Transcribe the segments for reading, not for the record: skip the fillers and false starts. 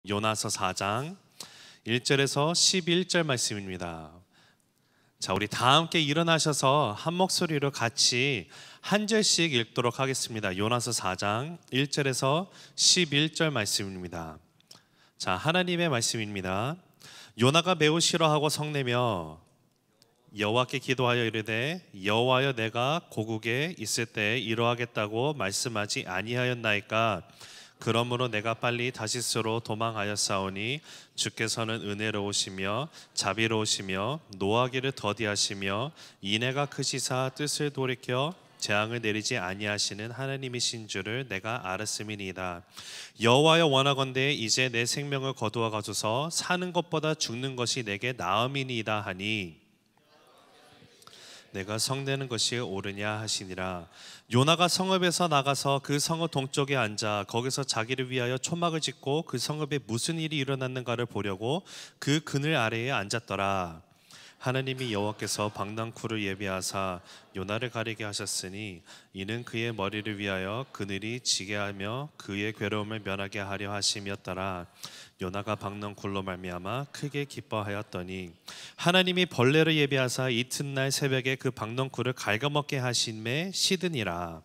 요나서 4장 1절에서 11절 말씀입니다. 자, 우리 다 함께 일어나셔서 한 목소리로 같이 한 절씩 읽도록 하겠습니다. 요나서 4장 1절에서 11절 말씀입니다. 자, 하나님의 말씀입니다. 요나가 매우 싫어하고 성내며 여호와께 기도하여 이르되 여호와여, 내가 고국에 있을 때 이러하겠다고 말씀하지 아니하였나이까? 그러므로 내가 빨리 다시스로 도망하였사오니 주께서는 은혜로우시며 자비로우시며 노하기를 더디하시며 인애가 크시사 뜻을 돌이켜 재앙을 내리지 아니하시는 하나님이신 줄을 내가 알았음이니이다. 여호와여, 원하건대 이제 내 생명을 거두어 가소서. 사는 것보다 죽는 것이 내게 나음이니이다 하니 내가 성내는 것이 옳으냐 하시니라. 요나가 성읍에서 나가서 그 성읍 동쪽에 앉아 거기서 자기를 위하여 초막을 짓고 그 성읍에 무슨 일이 일어났는가를 보려고 그 그늘 아래에 앉았더라. 하나님이 여호와께서 방랑쿨을 예비하사 요나를 가리게 하셨으니 이는 그의 머리를 위하여 그늘이 지게 하며 그의 괴로움을 면하게 하려 하심이었더라. 요나가 방랑쿨로 말미암아 크게 기뻐하였더니 하나님이 벌레를 예비하사 이튿날 새벽에 그 방랑쿨을 갉아먹게 하심에 시드니라.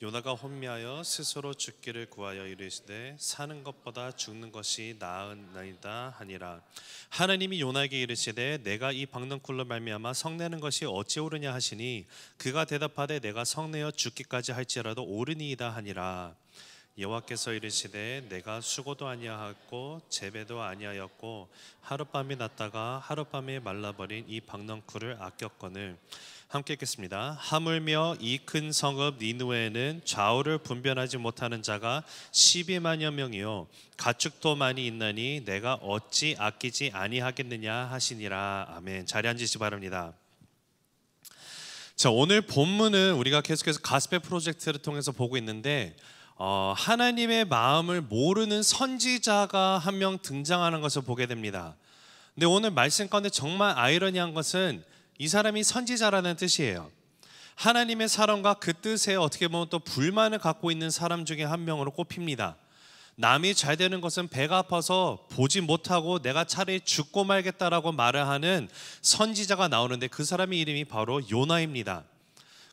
요나가 혼미하여 스스로 죽기를 구하여 이르시되 사는 것보다 죽는 것이 나으나이다 하니라. 하나님이 요나에게 이르시되 내가 이 방랑쿨로 말미암아 성내는 것이 어찌 옳으냐 하시니 그가 대답하되 내가 성내어 죽기까지 할지라도 옳으니이다 하니라. 여호와께서 이르시되 내가 수고도 아니하였고 재배도 아니하였고 하룻밤이 났다가 하룻밤에 말라버린 이 방랑쿨을 아꼈거늘. 함께 읽겠습니다. 하물며 이 큰 성읍 니느웨에는 좌우를 분별하지 못하는 자가 12만여 명이요 가축도 많이 있나니 내가 어찌 아끼지 아니하겠느냐 하시니라. 아멘. 자리에 앉으시기 바랍니다. 자, 오늘 본문은 우리가 계속해서 가스펠 프로젝트를 통해서 보고 있는데 하나님의 마음을 모르는 선지자가 한 명 등장하는 것을 보게 됩니다. 근데 오늘 말씀 가운데 정말 아이러니한 것은 이 사람이 선지자라는 뜻이에요. 하나님의 사랑과 그 뜻에 어떻게 보면 또 불만을 갖고 있는 사람 중에 한 명으로 꼽힙니다. 남이 잘 되는 것은 배가 아파서 보지 못하고 내가 차라리 죽고 말겠다라고 말을 하는 선지자가 나오는데 그 사람의 이름이 바로 요나입니다.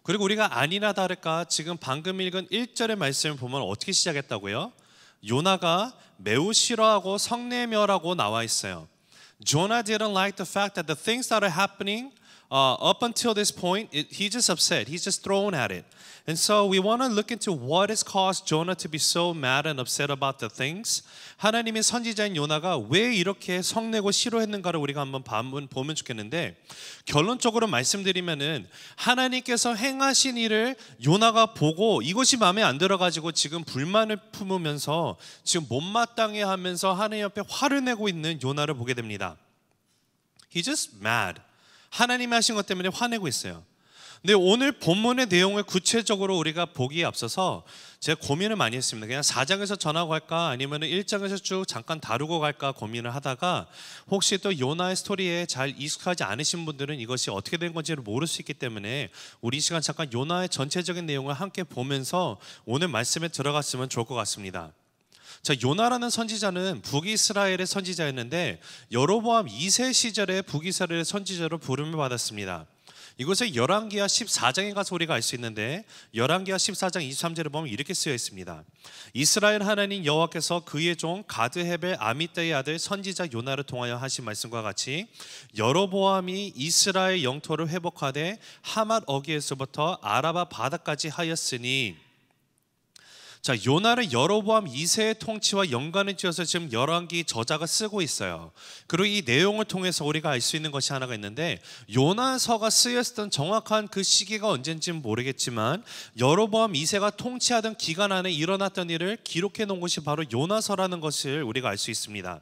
그리고 우리가 아니나 다를까 지금 방금 읽은 1절의 말씀을 보면 어떻게 시작했다고요? 요나가 매우 싫어하고 성내며라고 나와 있어요. Jonah didn't like the fact that the things that are happening up until this point, he's just upset. He's just thrown at it. And so we want to look into what has caused Jonah to be so mad and upset about the things. 하나님의 선지자인 요나가 왜 이렇게 성내고 싫어했는가를 우리가 한번 보면 좋겠는데, 결론적으로 말씀드리면은 하나님께서 행하신 일을 요나가 보고 이것이 마음에 안 들어가지고 지금 불만을 품으면서 지금 못마땅해 하면서 하나님 앞에 화를 내고 있는 요나를 보게 됩니다. He's just mad. 하나님이 하신 것 때문에 화내고 있어요. 근데 오늘 본문의 내용을 구체적으로 우리가 보기에 앞서서 제가 고민을 많이 했습니다. 그냥 4장에서 전하고 갈까 아니면 1장에서 쭉 잠깐 다루고 갈까 고민을 하다가 혹시 또 요나의 스토리에 잘 익숙하지 않으신 분들은 이것이 어떻게 된 건지를 모를 수 있기 때문에 우리 이 시간 잠깐 요나의 전체적인 내용을 함께 보면서 오늘 말씀에 들어갔으면 좋을 것 같습니다. 자, 요나라는 선지자는 북이스라엘의 선지자였는데 여로보암 2세 시절에 북이스라엘의 선지자로 부름을 받았습니다. 이곳에 열왕기하 14장에 가서 우리가 알 수 있는데 열왕기하 14장 23절을 보면 이렇게 쓰여 있습니다. 이스라엘 하나님 여호와께서 그의 종 가드헤벨 아미떼의 아들 선지자 요나를 통하여 하신 말씀과 같이 여로보암이 이스라엘 영토를 회복하되 하맛 어귀에서부터 아라바 바다까지 하였으니. 자, 요나를 여로보암 2세의 통치와 연관을 지어서 지금 열왕기 저자가 쓰고 있어요. 그리고 이 내용을 통해서 우리가 알 수 있는 것이 하나가 있는데 요나서가 쓰였던 정확한 그 시기가 언젠지는 모르겠지만 여로보암 2세가 통치하던 기간 안에 일어났던 일을 기록해 놓은 것이 바로 요나서라는 것을 우리가 알 수 있습니다.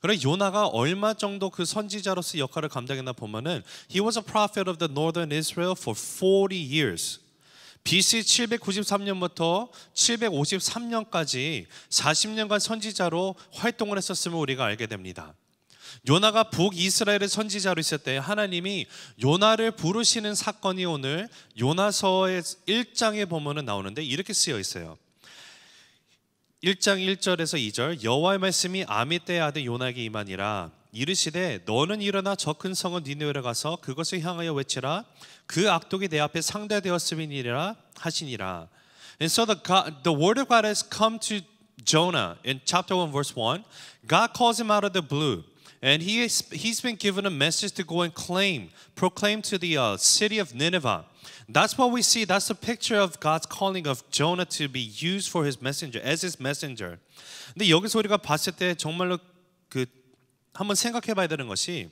그래, 요나가 얼마 정도 그 선지자로서 역할을 감당했나 보면은 He was a prophet of the northern Israel for 40 years. BC 793년부터 753년까지 40년간 선지자로 활동을 했었음을 우리가 알게 됩니다. 요나가 북이스라엘의 선지자로 있을 때 하나님이 요나를 부르시는 사건이 오늘 요나서의 1장에 보면은 나오는데 이렇게 쓰여 있어요. 1장 1절에서 2절 여호와의 말씀이 아미떼의 아들 요나에게 임하니라. 이르시되 너는 일어나 저 큰 성은 니느웨로 가서 그것을 향하여 외치라. 그 악독이 내 앞에 상대되었음이니라 하시니라. And so the word of God has come to Jonah in chapter 1 verse 1. God calls him out of the blue. And he's been given a message to go and proclaim to the city of Nineveh. That's what we see. That's a picture of God's calling of Jonah to be used for his messenger, as his messenger. 근데 여기서 우리가 봤을 때 정말로 한번 생각해 봐야 되는 것이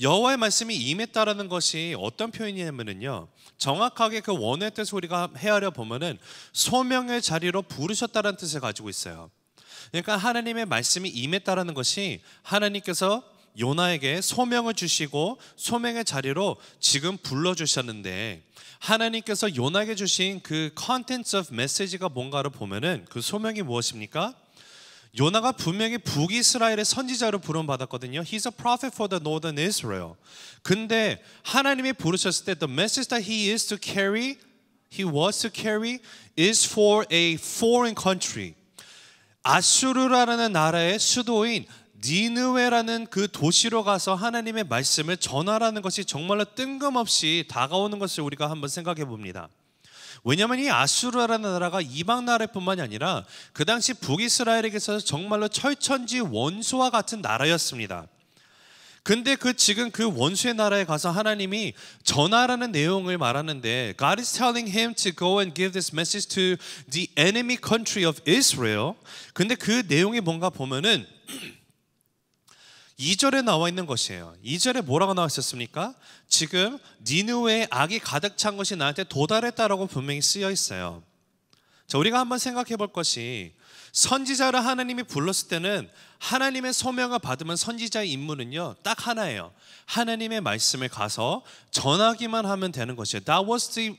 여호와의 말씀이 임했다라는 것이 어떤 표현이냐면요. 정확하게 그 원어의 뜻을 우리가 헤아려 보면은 소명의 자리로 부르셨다라는 뜻을 가지고 있어요. 그러니까 하나님의 말씀이 임했다라는 것이 하나님께서 요나에게 소명을 주시고 소명의 자리로 지금 불러주셨는데 하나님께서 요나에게 주신 그 contents of message가 뭔가를 보면은 그 소명이 무엇입니까? 요나가 분명히 북이스라엘의 선지자로 부름받았거든요. He's a prophet for the northern Israel. 근데 하나님이 부르셨을 때 the message that he was to carry is for a foreign country. 아수르라는 나라의 수도인 니느웨라는 그 도시로 가서 하나님의 말씀을 전하라는 것이 정말로 뜬금없이 다가오는 것을 우리가 한번 생각해 봅니다. 왜냐하면 이 아수르라는 나라가 이방 나라뿐만이 아니라 그 당시 북이스라엘에게서 정말로 철천지 원수와 같은 나라였습니다. 근데 지금 그 원수의 나라에 가서 하나님이 전하라는 내용을 말하는데 God is telling him to go and give this message to the enemy country of Israel. 근데 그 내용이 뭔가 보면은 2절에 나와 있는 것이에요. 2절에 뭐라고 나와 있었습니까? 지금 니느웨의 악이 가득 찬 것이 나한테 도달했다라고 분명히 쓰여 있어요. 자, 우리가 한번 생각해 볼 것이 선지자를 하나님이 불렀을 때는 하나님의 소명을 받으면 선지자의 임무는요 딱 하나예요. 하나님의 말씀을 가서 전하기만 하면 되는 것이에요. That was the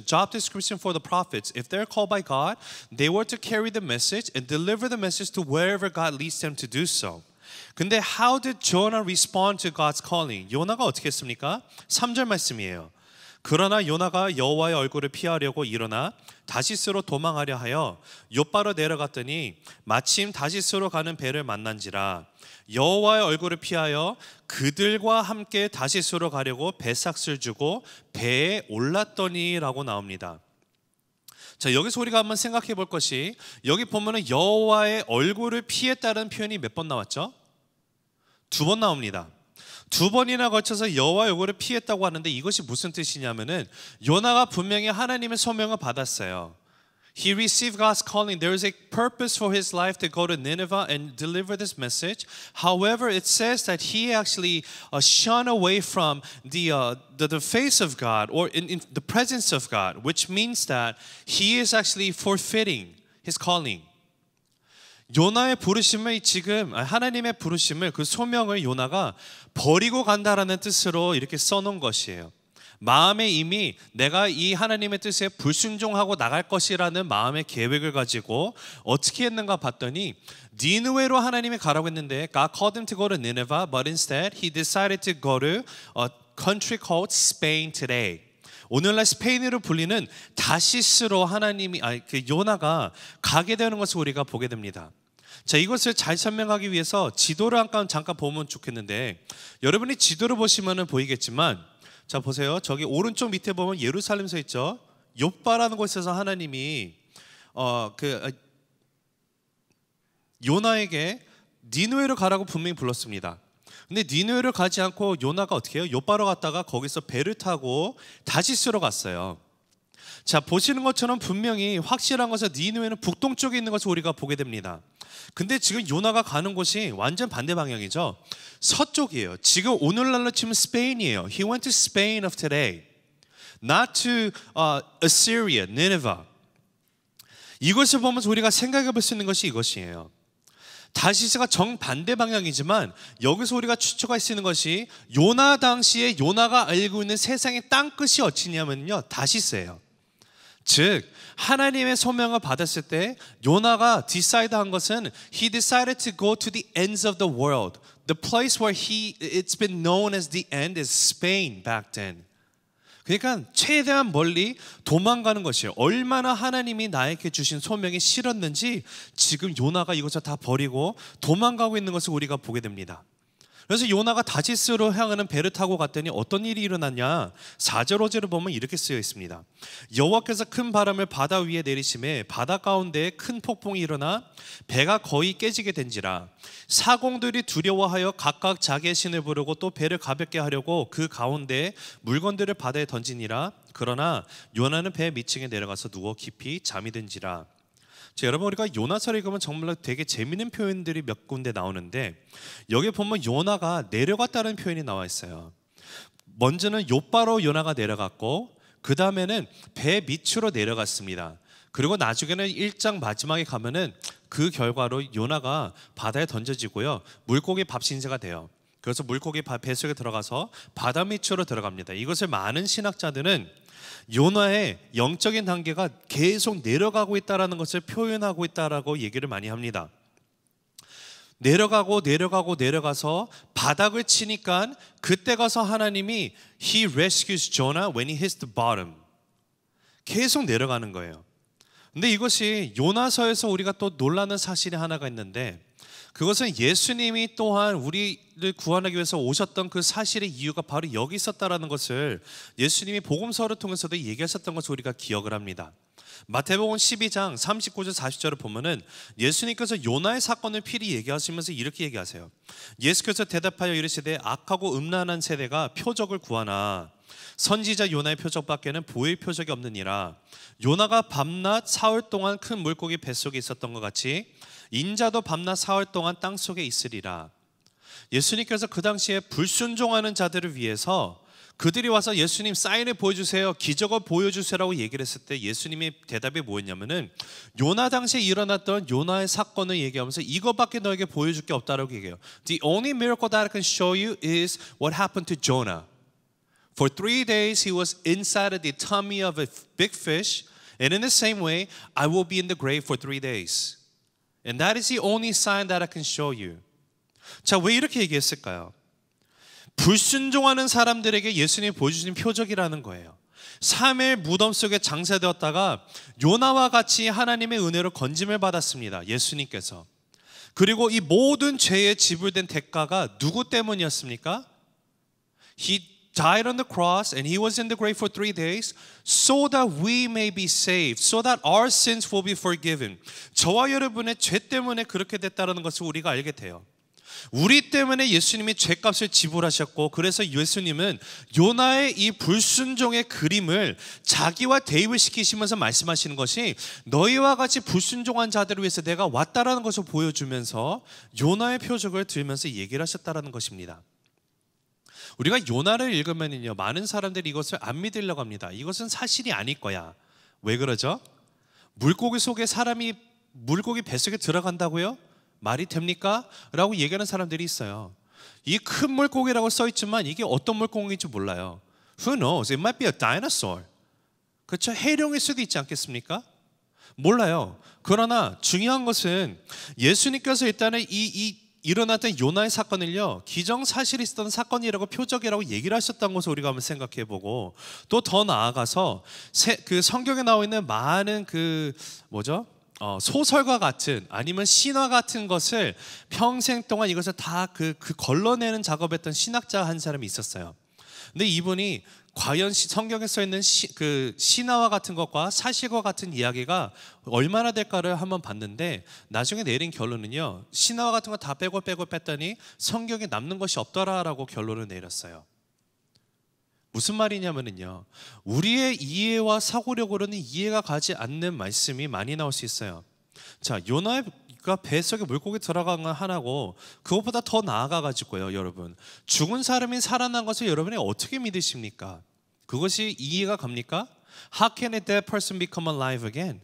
job description for the prophets. If they're called by God, they were to carry the message and deliver the message to wherever God leads them to do so. 근데 how did Jonah respond to God's calling? 요나가 어떻게 했습니까? 3절 말씀이에요. 그러나 요나가 여호와의 얼굴을 피하려고 일어나 다시스로 도망하려 하여 욥바로 내려갔더니 마침 다시스로 가는 배를 만난지라. 여호와의 얼굴을 피하여 그들과 함께 다시스로 가려고 배삭을 주고 배에 올랐더니라고 나옵니다. 자, 여기서 우리가 한번 생각해 볼 것이 여기 보면은 여호와의 얼굴을 피했다는 표현이 몇 번 나왔죠? 2번 나옵니다. 2번이나 걸쳐서 여호와의 얼굴을 피했다고 하는데 이것이 무슨 뜻이냐면은 요나가 분명히 하나님의 소명을 받았어요. He received God's calling. There is a purpose for his life to go to Nineveh and deliver this message. However, it says that he actually shone away from the face of God or in the presence of God, which means that he is actually forfeiting his calling. 요나의 부르심을 지금 하나님의 부르심을 그 소명을 요나가 버리고 간다라는 뜻으로 이렇게 써놓은 것이에요. 마음에 이미 내가 이 하나님의 뜻에 불순종하고 나갈 것이라는 마음의 계획을 가지고 어떻게 했는가 봤더니 니느웨로 하나님이 가라고 했는데 God called him to go to Nineveh, but instead he decided to go to a country called Spain today. 오늘날 스페인으로 불리는 다시스로 요나가 가게 되는 것을 우리가 보게 됩니다. 자, 이것을 잘 설명하기 위해서 지도를 잠깐 보면 좋겠는데 여러분이 지도를 보시면 보이겠지만 자, 보세요. 저기 오른쪽 밑에 보면 예루살렘 서 있죠. 욥바라는 곳에서 하나님이 요나에게 니느웨로 가라고 분명히 불렀습니다. 근데 니느웨를 가지 않고 요나가 어떻게 해요? 욥바로 갔다가 거기서 배를 타고 다시스로 갔어요. 자, 보시는 것처럼 분명히 확실한 것은 니느웨는 북동쪽에 있는 것을 우리가 보게 됩니다. 근데 지금 요나가 가는 곳이 완전 반대 방향이죠. 서쪽이에요. 지금 오늘날로 치면 스페인이에요. He went to Spain of today, not to Assyria, Nineveh. 이것을 보면서 우리가 생각해 볼 수 있는 것이 이것이에요. 다시스가 정반대 방향이지만 여기서 우리가 추측할 수 있는 것이 요나 당시에 요나가 알고 있는 세상의 땅끝이 어디냐면요, 다시스예요. 즉 하나님의 소명을 받았을 때 요나가 디사이드한 것은 he decided to go to the ends of the world. The place where it's been known as the end is Spain back then. 그러니까 최대한 멀리 도망가는 것이에요. 얼마나 하나님이 나에게 주신 소명이 싫었는지 지금 요나가 이것을 다 버리고 도망가고 있는 것을 우리가 보게 됩니다. 그래서 요나가 다시스로 향하는 배를 타고 갔더니 어떤 일이 일어났냐? 4절 5절을 보면 이렇게 쓰여 있습니다. 여호와께서 큰 바람을 바다 위에 내리심에 바다 가운데에 큰 폭풍이 일어나 배가 거의 깨지게 된지라. 사공들이 두려워하여 각각 자기의 신을 부르고 또 배를 가볍게 하려고 그 가운데에 물건들을 바다에 던지니라. 그러나 요나는 배 밑층에 내려가서 누워 깊이 잠이 든지라. 자, 여러분 우리가 요나서를 읽으면 정말 되게 재미있는 표현들이 몇 군데 나오는데 여기 보면 요나가 내려갔다는 표현이 나와 있어요. 먼저는 욥바로 요나가 내려갔고 그 다음에는 배 밑으로 내려갔습니다. 그리고 나중에는 1장 마지막에 가면은 그 결과로 요나가 바다에 던져지고요, 물고기 밥 신세가 돼요. 그래서 물고기 뱃속에 들어가서 바다 밑으로 들어갑니다. 이것을 많은 신학자들은 요나의 영적인 단계가 계속 내려가고 있다는 것을 표현하고 있다라고 얘기를 많이 합니다. 내려가서 바닥을 치니까 그때 가서 하나님이 He rescues Jonah when he hits the bottom. 계속 내려가는 거예요. 근데 이것이 요나서에서 우리가 또 놀라는 사실이 하나가 있는데 그것은 예수님이 또한 우리를 구원하기 위해서 오셨던 그 사실의 이유가 바로 여기 있었다라는 것을 예수님이 복음서를 통해서도 얘기하셨던 것을 우리가 기억을 합니다. 마태복음 12장 39절 40절을 보면은 예수님께서 요나의 사건을 필히 얘기하시면서 이렇게 얘기하세요. 예수께서 대답하여 이르시되 악하고 음란한 세대가 표적을 구하나 선지자 요나의 표적밖에는 보일 표적이 없느니라. 요나가 밤낮 사흘 동안 큰 물고기 뱃속에 있었던 것 같이 인자도 밤낮 사흘 동안 땅속에 있으리라. 예수님께서 그 당시에 불순종하는 자들을 위해서 그들이 와서 예수님 사인을 보여주세요, 기적을 보여주세요라고 얘기를 했을 때 예수님의 대답이 뭐였냐면은 요나 당시에 일어났던 요나의 사건을 얘기하면서 이것밖에 너에게 보여줄 게 없다라고 얘기해요. The only miracle that I can show you is what happened to Jonah. For 3 days he was inside of the tummy of a big fish, and in the same way I will be in the grave for 3 days. And that is the only sign that I can show you. 자, 왜 이렇게 얘기했을까요? 불순종하는 사람들에게 예수님이 보여주신 표적이라는 거예요. 3일 무덤 속에 장사되었다가 요나와 같이 하나님의 은혜로 건짐을 받았습니다. 예수님께서. 그리고 이 모든 죄에 지불된 대가가 누구 때문이었습니까? He died on the cross and he was in the grave for 3 days so that we may be saved, so that our sins will be forgiven. 저와 여러분의 죄 때문에 그렇게 됐다는 것을 우리가 알게 돼요. 우리 때문에 예수님이 죄값을 지불하셨고, 그래서 예수님은 요나의 이 불순종의 그림을 자기와 대입을 시키시면서 말씀하시는 것이 너희와 같이 불순종한 자들을 위해서 내가 왔다라는 것을 보여주면서 요나의 표적을 들면서 얘기를 하셨다라는 것입니다. 우리가 요나를 읽으면요, 많은 사람들이 이것을 안 믿으려고 합니다. 이것은 사실이 아닐 거야. 왜 그러죠? 물고기 속에 사람이 물고기 뱃속에 들어간다고요? 말이 됩니까? 라고 얘기하는 사람들이 있어요. 이 큰 물고기라고 써있지만 이게 어떤 물고기인지 몰라요. Who knows? It might be a dinosaur. 그렇죠? 해룡일 수도 있지 않겠습니까? 몰라요. 그러나 중요한 것은 예수님께서 일단은 일어났던 요나의 사건을요, 기정사실이 있었던 사건이라고 표적이라고 얘기를 하셨던 것을 우리가 한번 생각해보고, 또 더 나아가서 그 성경에 나와 있는 많은 소설과 같은 아니면 신화 같은 것을 평생 동안 이것을 다 걸러내는 작업했던 신학자 한 사람이 있었어요. 근데 이분이 과연 성경에 써 있는 그 신화와 같은 것과 사실과 같은 이야기가 얼마나 될까를 한번 봤는데, 나중에 내린 결론은요, 신화와 같은 거 다 빼고 뺐더니 성경에 남는 것이 없더라라고 결론을 내렸어요. 무슨 말이냐면요, 우리의 이해와 사고력으로는 이해가 가지 않는 말씀이 많이 나올 수 있어요. 자, 요나가 뱃속에 물고기 들어간 건 하나고, 그것보다 더 나아가가지고요, 여러분, 죽은 사람이 살아난 것을 여러분이 어떻게 믿으십니까? 그것이 이해가 갑니까? How can a dead person become alive again?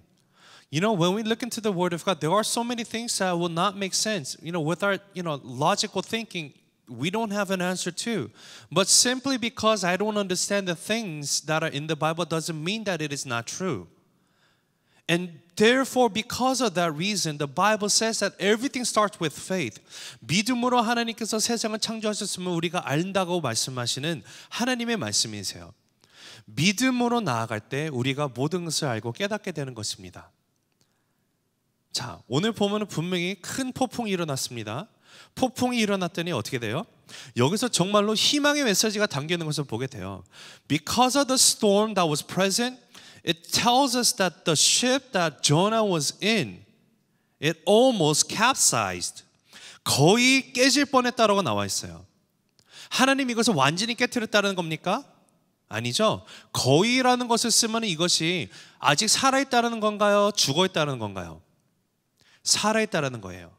You know, when we look into the Word of God, there are so many things that will not make sense. You know, with our logical thinking, we don't have an answer to. But simply because I don't understand the things that are in the Bible doesn't mean that it is not true. And therefore, because of that reason, the Bible says that everything starts with faith. 믿음으로 하나님께서 세상을 창조하셨음을 우리가 안다고 말씀하시는 하나님의 말씀이세요. 믿음으로 나아갈 때 우리가 모든 것을 알고 깨닫게 되는 것입니다. 자, 오늘 보면 분명히 큰 폭풍이 일어났습니다. 폭풍이 일어났더니 어떻게 돼요? 여기서 정말로 희망의 메시지가 담겨 있는 것을 보게 돼요. Because of the storm that was present, it tells us that the ship that Jonah was in, it almost capsized. 거의 깨질 뻔했다라고 나와 있어요. 하나님 이것을 완전히 깨뜨렸다는 겁니까? 아니죠. 거의라는 것을 쓰면 이것이 아직 살아있다는 건가요? 죽어있다는 건가요? 살아있다는 거예요.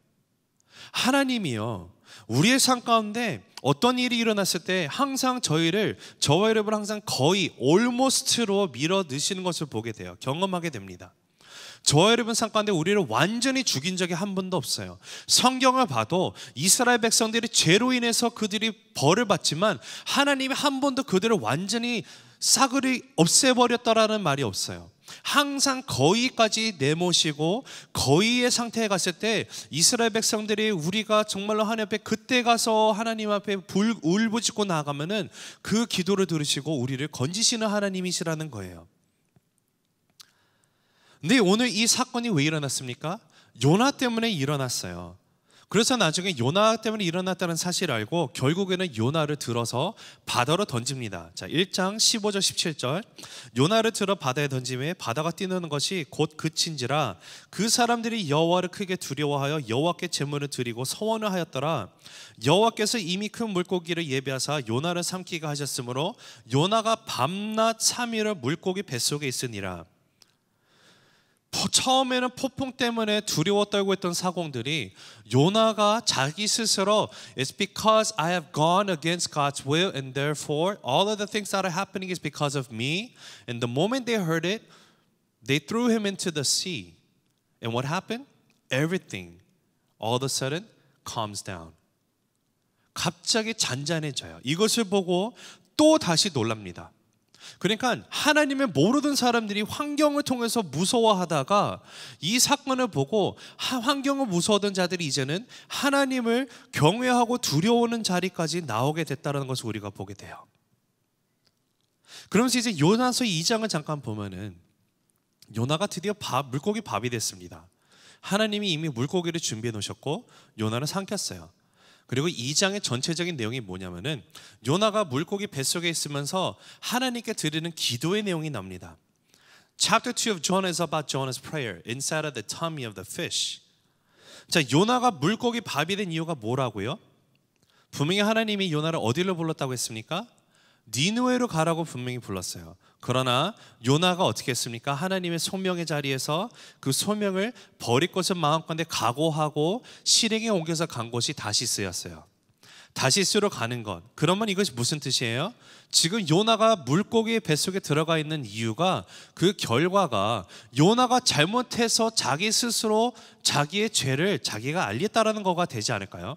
하나님이요, 우리의 삶 가운데 어떤 일이 일어났을 때 항상 저와 여러분 항상 거의 almost로 밀어 넣으시는 것을 보게 돼요. 경험하게 됩니다. 저와 여러분 삶 가운데 우리를 완전히 죽인 적이 한 번도 없어요. 성경을 봐도 이스라엘 백성들이 죄로 인해서 그들이 벌을 받지만 하나님이 한 번도 그들을 완전히 싸그리 없애버렸다라는 말이 없어요. 항상 거의까지 내모시고 거의의 상태에 갔을 때 이스라엘 백성들이 우리가 정말로 하나님 앞에 그때 가서 하나님 앞에 울부짖고 나아가면은 그 기도를 들으시고 우리를 건지시는 하나님이시라는 거예요. 근데 오늘 이 사건이 왜 일어났습니까? 요나 때문에 일어났어요. 그래서 나중에 요나 때문에 일어났다는 사실을 알고 결국에는 요나를 들어서 바다로 던집니다. 자, 1장 15절 17절. 요나를 들어 바다에 던짐에 바다가 뛰는 것이 곧 그친지라 그 사람들이 여호와를 크게 두려워하여 여호와께 제물을 드리고 서원을 하였더라. 여호와께서 이미 큰 물고기를 예비하사 요나를 삼키게 하셨으므로 요나가 밤낮 3일을 물고기 뱃속에 있으니라. 처음에는 폭풍 때문에 두려워 떨고 있던 사공들이 요나가 자기 스스로 It's because I have gone against God's will and therefore all of the things that are happening is because of me. And the moment they heard it, they threw him into the sea. And what happened? Everything all of a sudden calms down. 갑자기 잔잔해져요. 이것을 보고 또 다시 놀랍니다. 그러니까 하나님을 모르던 사람들이 환경을 통해서 무서워하다가 이 사건을 보고 환경을 무서워하던 자들이 이제는 하나님을 경외하고 두려워하는 자리까지 나오게 됐다는 것을 우리가 보게 돼요. 그러면서 이제 요나서 2장을 잠깐 보면은 요나가 드디어 물고기 밥이 됐습니다. 하나님이 이미 물고기를 준비해 놓으셨고 요나는 삼켰어요. 그리고 2장의 전체적인 내용이 뭐냐면은 요나가 물고기 뱃속에 있으면서 하나님께 드리는 기도의 내용이 나옵니다. Chapter 2 of Jonah is about Jonah's prayer inside of the tummy of the fish. 자, 요나가 물고기 밥이 된 이유가 뭐라고요? 분명히 하나님이 요나를 어디로 불렀다고 했습니까? 니느웨로 가라고 분명히 불렀어요. 그러나 요나가 어떻게 했습니까? 하나님의 소명의 자리에서 그 소명을 버릴 것은 마음가운데 각오하고 실행에 옮겨서 간 곳이 다시스였어요. 다시스로 가는 것. 그러면 이것이 무슨 뜻이에요? 지금 요나가 물고기의 뱃속에 들어가 있는 이유가 그 결과가 요나가 잘못해서 자기 스스로 자기의 죄를 자기가 알렸다라는 거가 되지 않을까요?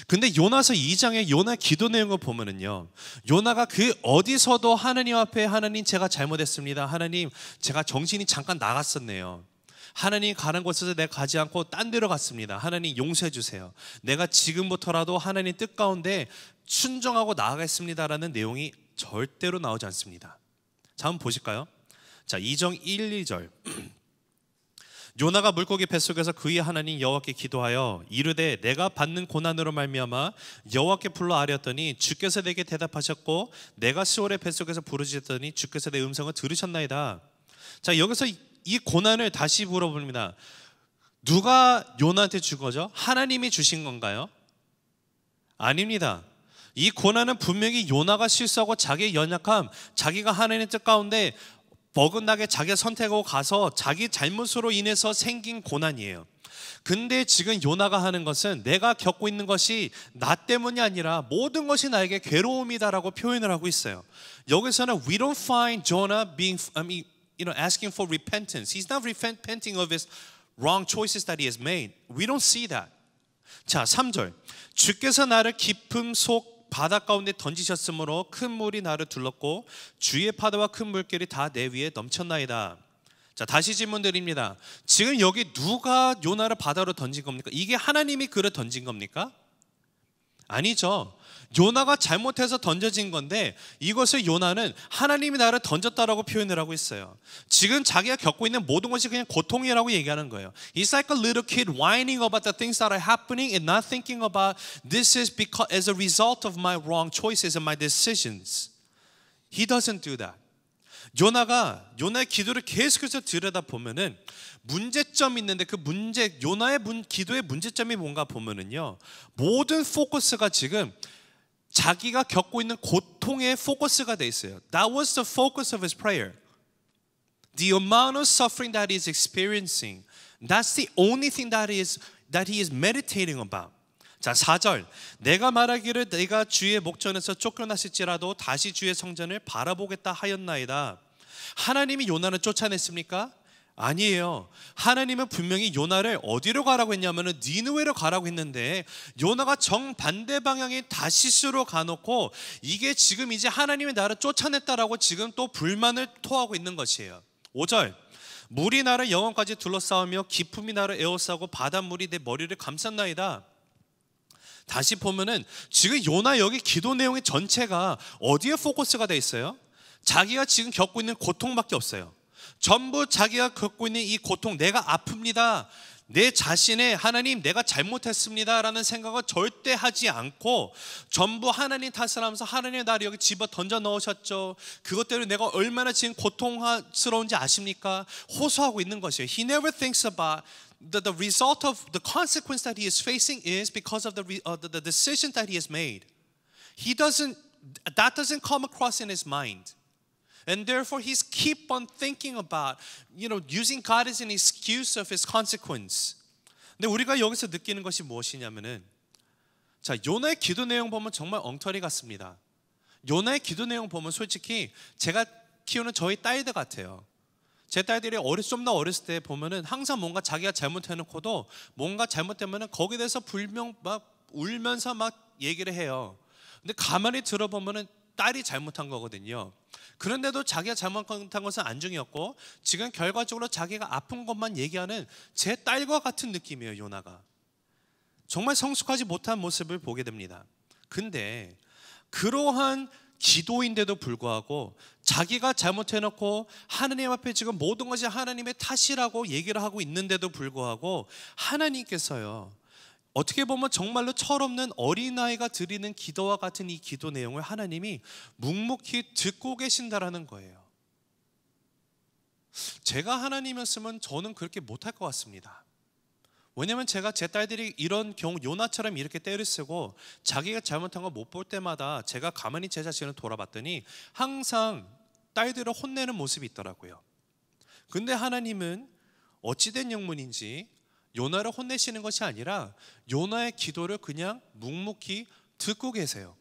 근데 요나서 2장의 요나 기도 내용을 보면은요, 요나가 그 어디서도 하나님 앞에 하나님 제가 잘못했습니다. 하나님 제가 정신이 잠깐 나갔었네요. 하나님 가는 곳에서 내가 가지 않고 딴 데로 갔습니다. 하나님 용서해 주세요. 내가 지금부터라도 하나님 뜻 가운데 순종하고 나아가겠습니다라는 내용이 절대로 나오지 않습니다. 자, 한번 보실까요? 자, 2장 1, 2절. 요나가 물고기 뱃속에서 그의 하나님 여호와께 기도하여 이르되 내가 받는 고난으로 말미암아 여호와께 불러 아뢰었더니 주께서 내게 대답하셨고 내가 시올의 뱃속에서 부르짖었더니 주께서 내 음성을 들으셨나이다. 자, 여기서 이 고난을 다시 물어봅니다. 누가 요나한테 준 거죠? 하나님이 주신 건가요? 아닙니다. 이 고난은 분명히 요나가 실수하고 자기의 연약함, 자기가 하나님의 뜻 가운데 어긋나게 자기가 선택하고 가서 자기 잘못으로 인해서 생긴 고난이에요. 근데 지금 요나가 하는 것은 내가 겪고 있는 것이 나 때문이 아니라 모든 것이 나에게 괴로움이다라고 표현을 하고 있어요. 여기서는 we don't find Jonah asking for repentance. He's not repenting of his wrong choices that he has made. We don't see that. 자, 3절. 주께서 나를 깊음 속 바다 가운데 던지셨으므로 큰 물이 나를 둘렀고 주의 파도와 큰 물결이 다 내 위에 넘쳤나이다. 자, 다시 질문 드립니다. 지금 여기 누가 요나를 바다로 던진 겁니까? 이게 하나님이 그를 던진 겁니까? 아니죠. 요나가 잘못해서 던져진 건데 이것을 요나는 하나님이 나를 던졌다라고 표현을 하고 있어요. 지금 자기가 겪고 있는 모든 것이 그냥 고통이라고 얘기하는 거예요. It's like a little kid whining about the things that are happening and not thinking about this is because as a result of my wrong choices and my decisions. He doesn't do that. 요나의 기도를 계속해서 들여다 보면은 문제점이 있는데 그 요나의 기도의 문제점이 뭔가 보면은요, 모든 포커스가 지금 자기가 겪고 있는 고통에 포커스가 돼 있어요. That was the focus of his prayer. The amount of suffering that he is experiencing. That's the only thing that he is meditating about. 자, 4절. 내가 말하기를 내가 주의 목전에서 쫓겨났을지라도 다시 주의 성전을 바라보겠다 하였나이다. 하나님이 요나를 쫓아냈습니까? 아니에요. 하나님은 분명히 요나를 어디로 가라고 했냐면은 니느웨로 가라고 했는데 요나가 정반대 방향인 다시스로 가놓고 이게 지금 이제 하나님이 나를 쫓아냈다라고 지금 또 불만을 토하고 있는 것이에요. 5절. 물이 나를 영원까지 둘러싸우며 깊음이 나를 에워싸고 바닷물이 내 머리를 감쌌나이다. 다시 보면은 지금 요나 여기 기도 내용의 전체가 어디에 포커스가 돼 있어요? 자기가 지금 겪고 있는 고통밖에 없어요. 전부 자기가 겪고 있는 이 고통, 내가 아픕니다. 내 자신의 하나님 내가 잘못했습니다 라는 생각을 절대 하지 않고 전부 하나님 탓을 하면서 하나님 나를 여기 집어 던져 넣으셨죠. 그것 때문에 내가 얼마나 지금 고통스러운지 아십니까? 호소하고 있는 것이에요. He never thinks about the result of the consequence that he is facing is because of the decision that he has made. That doesn't come across in his mind. And therefore he's keep on thinking about, using God as an excuse of his consequence. 근데 우리가 여기서 느끼는 것이 무엇이냐면은, 자, 요나의 기도 내용 보면 정말 엉터리 같습니다. 요나의 기도 내용 보면 솔직히 제가 키우는 저희 딸들 같아요. 제 딸들이 좀 더 어렸을 때 보면은 항상 뭔가 자기가 잘못해놓고도 뭔가 잘못되면은 거기에 대해서 울면서 막 얘기를 해요. 근데 가만히 들어보면은 딸이 잘못한 거거든요. 그런데도 자기가 잘못한 것은 안중이었고 지금 결과적으로 자기가 아픈 것만 얘기하는 제 딸과 같은 느낌이에요. 요나가 정말 성숙하지 못한 모습을 보게 됩니다. 근데 그러한 기도인데도 불구하고 자기가 잘못해놓고 하나님 앞에 지금 모든 것이 하나님의 탓이라고 얘기를 하고 있는데도 불구하고 하나님께서요, 어떻게 보면 정말로 철없는 어린아이가 드리는 기도와 같은 이 기도 내용을 하나님이 묵묵히 듣고 계신다라는 거예요. 제가 하나님이었으면 저는 그렇게 못할 것 같습니다. 왜냐하면 제가 제 딸들이 이런 경우 요나처럼 이렇게 때를 쓰고 자기가 잘못한 거 못 볼 때마다 제가 가만히 제 자신을 돌아봤더니 항상 딸들을 혼내는 모습이 있더라고요. 근데 하나님은 어찌된 영문인지 요나를 혼내시는 것이 아니라 요나의 기도를 그냥 묵묵히 듣고 계세요.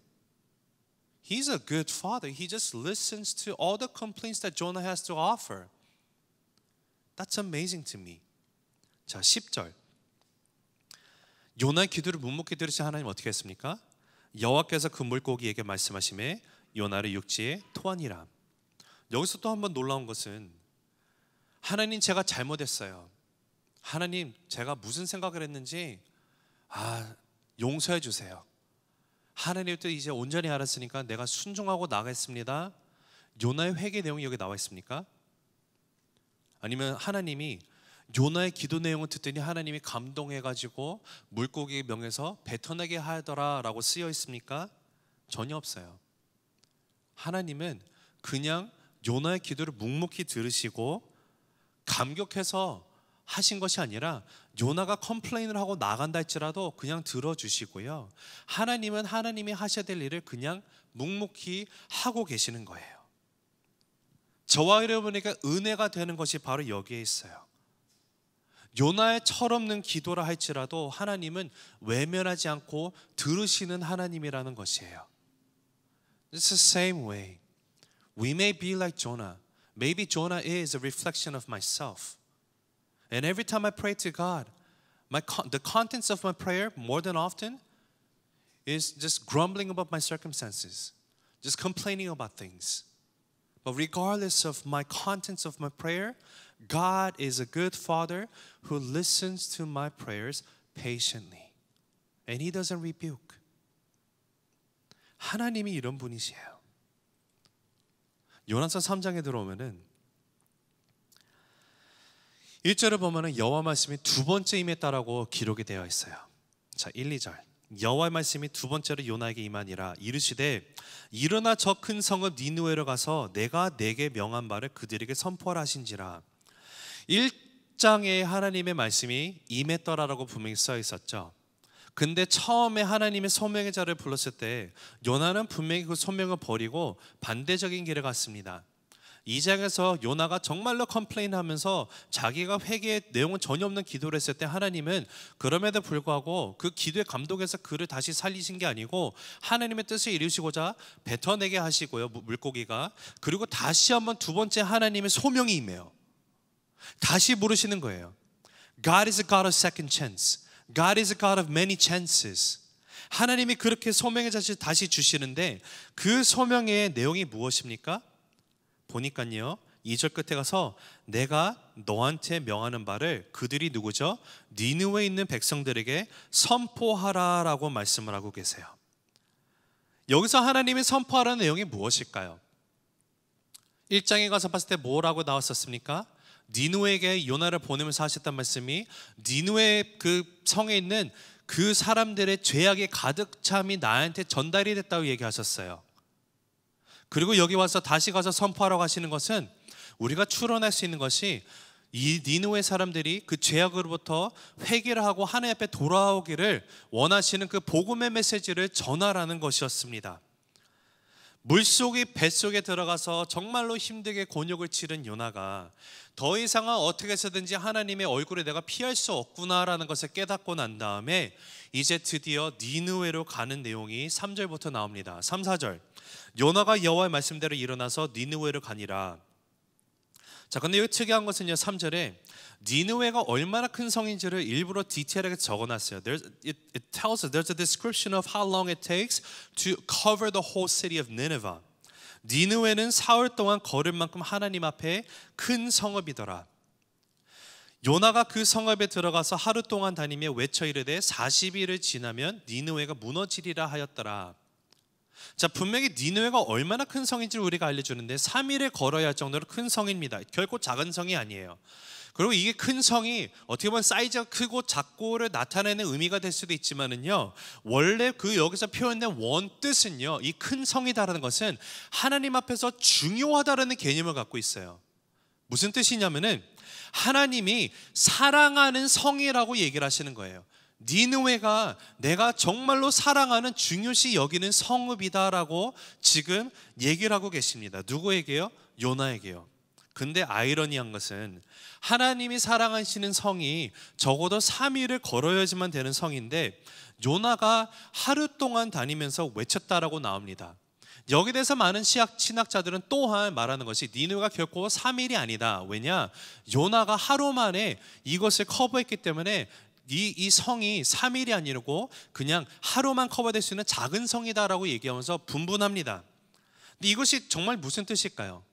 He's a good father. He just listens to all the complaints that Jonah has to offer. That's amazing to me. 자, 10절. 요나의 기도를 묵묵히 들으신 하나님 어떻게 했습니까? 여호와께서 그 물고기에게 말씀하시매 요나를 육지에 토하니라. 여기서 또 한번 놀라운 것은 하나님 제가 잘못했어요. 하나님 제가 무슨 생각을 했는지 용서해 주세요. 하나님 또 이제 온전히 알았으니까 내가 순종하고 나가겠습니다. 요나의 회개 내용이 여기 나와 있습니까? 아니면 하나님이 요나의 기도 내용을 듣더니 하나님이 감동해가지고 물고기 명에서 뱉어내게 하더라라고 쓰여 있습니까? 전혀 없어요. 하나님은 그냥 요나의 기도를 묵묵히 들으시고 감격해서 하신 것이 아니라 요나가 컴플레인을 하고 나간다 할지라도 그냥 들어주시고요, 하나님은 하나님이 하셔야 될 일을 그냥 묵묵히 하고 계시는 거예요. 저와 여러분에게 은혜가 되는 것이 바로 여기에 있어요. 요나의 철없는 기도라 할지라도 하나님은 외면하지 않고 들으시는 하나님이라는 것이에요. It's the same way. We may be like Jonah. Maybe Jonah is a reflection of myself. And every time I pray to God, the contents of my prayer more than often is just grumbling about my circumstances, just complaining about things. But regardless of my contents of my prayer, God is a good father who listens to my prayers patiently. And he doesn't rebuke. 하나님이 이런 분이시에요. 요나서 3장에 들어오면은 1절을 보면은 여호와 말씀이 두 번째 임했다라고 기록이 되어 있어요. 자, 1, 2절. 여호와의 말씀이 두 번째로 요나에게 임하니라. 이르시되 일어나 저 큰 성읍 니느웨로 가서 내가 내게 명한 바를 그들에게 선포하라 하신지라. 1장에 하나님의 말씀이 임했더라라고 분명히 써 있었죠. 근데 처음에 하나님의 소명의 자를 불렀을 때 요나는 분명히 그 소명을 버리고 반대적인 길을 갔습니다. 2장에서 요나가 정말로 컴플레인하면서 자기가 회개의 내용은 전혀 없는 기도를 했을 때 하나님은 그럼에도 불구하고 그 기도에 감동해서 그를 다시 살리신 게 아니고 하나님의 뜻을 이루시고자 뱉어내게 하시고요, 물고기가. 그리고 다시 한번 두 번째 하나님의 소명이 임해요. 다시 부르시는 거예요. God is a God of second chance. God is a God of many chances. 하나님이 그렇게 소명의 자식을 다시 주시는데 그 소명의 내용이 무엇입니까? 보니까요, 2절 끝에 가서 내가 너한테 명하는 바를 그들이 누구죠? 니느웨에 있는 백성들에게 선포하라 라고 말씀을 하고 계세요. 여기서 하나님이 선포하라는 내용이 무엇일까요? 1장에 가서 봤을 때 뭐라고 나왔었습니까? 니느웨에게 요나를 보내면서 하셨단 말씀이 니느웨 그 성에 있는 그 사람들의 죄악이 가득 참이 나한테 전달이 됐다고 얘기하셨어요. 그리고 여기 와서 다시 가서 선포하라고 하시는 것은 우리가 추론할 수 있는 것이 이 니느웨 사람들이 그 죄악으로부터 회개를 하고 하나님 앞에 돌아오기를 원하시는 그 복음의 메시지를 전하라는 것이었습니다. 물속이 뱃속에 들어가서 정말로 힘들게 곤욕을 치른 요나가 더 이상은 어떻게 해서든지 하나님의 얼굴에 내가 피할 수 없구나라는 것을 깨닫고 난 다음에 이제 드디어 니느웨로 가는 내용이 3절부터 나옵니다. 3, 4절. 요나가 여호와의 말씀대로 일어나서 니느웨로 가니라. 자, 근데 여기 특이한 것은요, 3절에 니느웨가 얼마나 큰 성인지를 일부러 디테일하게 적어놨어요. It tells us there's a description of how long it takes to cover the whole city of Nineveh. 니느웨는 사흘 동안 걸을 만큼 하나님 앞에 큰 성읍이더라. 요나가 그 성읍에 들어가서 하루 동안 다니며 외쳐 이르되 40일을 지나면 니느웨가 무너지리라 하였더라. 자, 분명히 니느웨가 얼마나 큰 성인지를 우리가 알려주는데 3일을 걸어야 할 정도로 큰 성입니다. 결코 작은 성이 아니에요. 그리고 이게 큰 성이 어떻게 보면 사이즈가 크고 작고를 나타내는 의미가 될 수도 있지만은요, 원래 그 여기서 표현된 원뜻은요, 이 큰 성이다라는 것은 하나님 앞에서 중요하다라는 개념을 갖고 있어요. 무슨 뜻이냐면은 하나님이 사랑하는 성이라고 얘기를 하시는 거예요. 니느웨가 내가 정말로 사랑하는 중요시 여기는 성읍이다라고 지금 얘기를 하고 계십니다. 누구에게요? 요나에게요. 근데 아이러니한 것은 하나님이 사랑하시는 성이 적어도 3일을 걸어야지만 되는 성인데 요나가 하루 동안 다니면서 외쳤다라고 나옵니다. 여기에 대해서 많은 신학자들은 또한 말하는 것이 니느웨가 결코 3일이 아니다. 왜냐? 요나가 하루 만에 이것을 커버했기 때문에 이 성이 3일이 아니고 그냥 하루만 커버될 수 있는 작은 성이다라고 얘기하면서 분분합니다. 근데 이것이 정말 무슨 뜻일까요?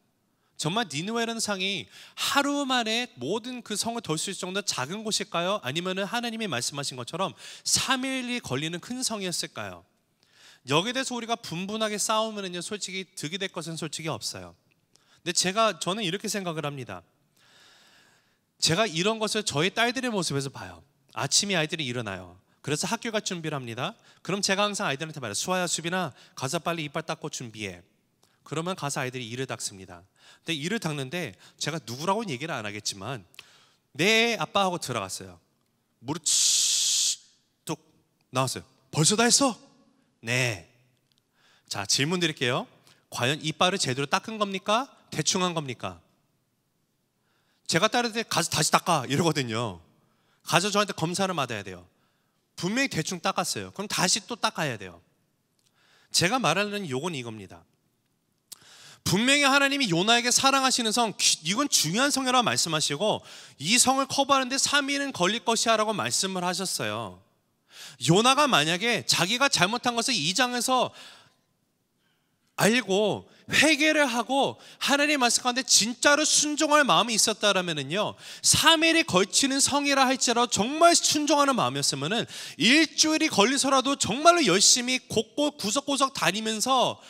정말 니느웨라는 성이 하루 만에 모든 그 성을 덜 수 있을 정도 작은 곳일까요? 아니면 하나님이 말씀하신 것처럼 3일이 걸리는 큰 성이었을까요? 여기에 대해서 우리가 분분하게 싸우면은요, 솔직히 득이 될 것은 솔직히 없어요. 근데 저는 이렇게 생각을 합니다. 제가 이런 것을 저희 딸들의 모습에서 봐요. 아침에 아이들이 일어나요. 그래서 학교 갈 준비를 합니다. 그럼 제가 항상 아이들한테 말해요. 수아야, 수빈아, 가서 빨리 이빨 닦고 준비해. 그러면 가서 아이들이 이를 닦습니다. 근데 이를 닦는데 제가 누구라고는 얘기를 안 하겠지만 네 아빠 하고 들어갔어요. 무릎 뚝 나왔어요. 벌써 다 했어? 네. 자, 질문 드릴게요. 과연 이빨을 제대로 닦은 겁니까? 대충 한 겁니까? 제가 따를 때 가서 다시 닦아 이러거든요. 가서 저한테 검사를 받아야 돼요. 분명히 대충 닦았어요. 그럼 다시 또 닦아야 돼요. 제가 말하는 요건 이겁니다. 분명히 하나님이 요나에게 사랑하시는 성, 이건 중요한 성이라고 말씀하시고 이 성을 커버하는데 3일은 걸릴 것이야 라고 말씀을 하셨어요. 요나가 만약에 자기가 잘못한 것을 2장에서 알고 회개를 하고 하나님 말씀 가운데 진짜로 순종할 마음이 있었다라면은요, 3일이 걸치는 성이라 할지라도 정말 순종하는 마음이었으면은 일주일이 걸리서라도 정말로 열심히 곳곳 구석구석 다니면서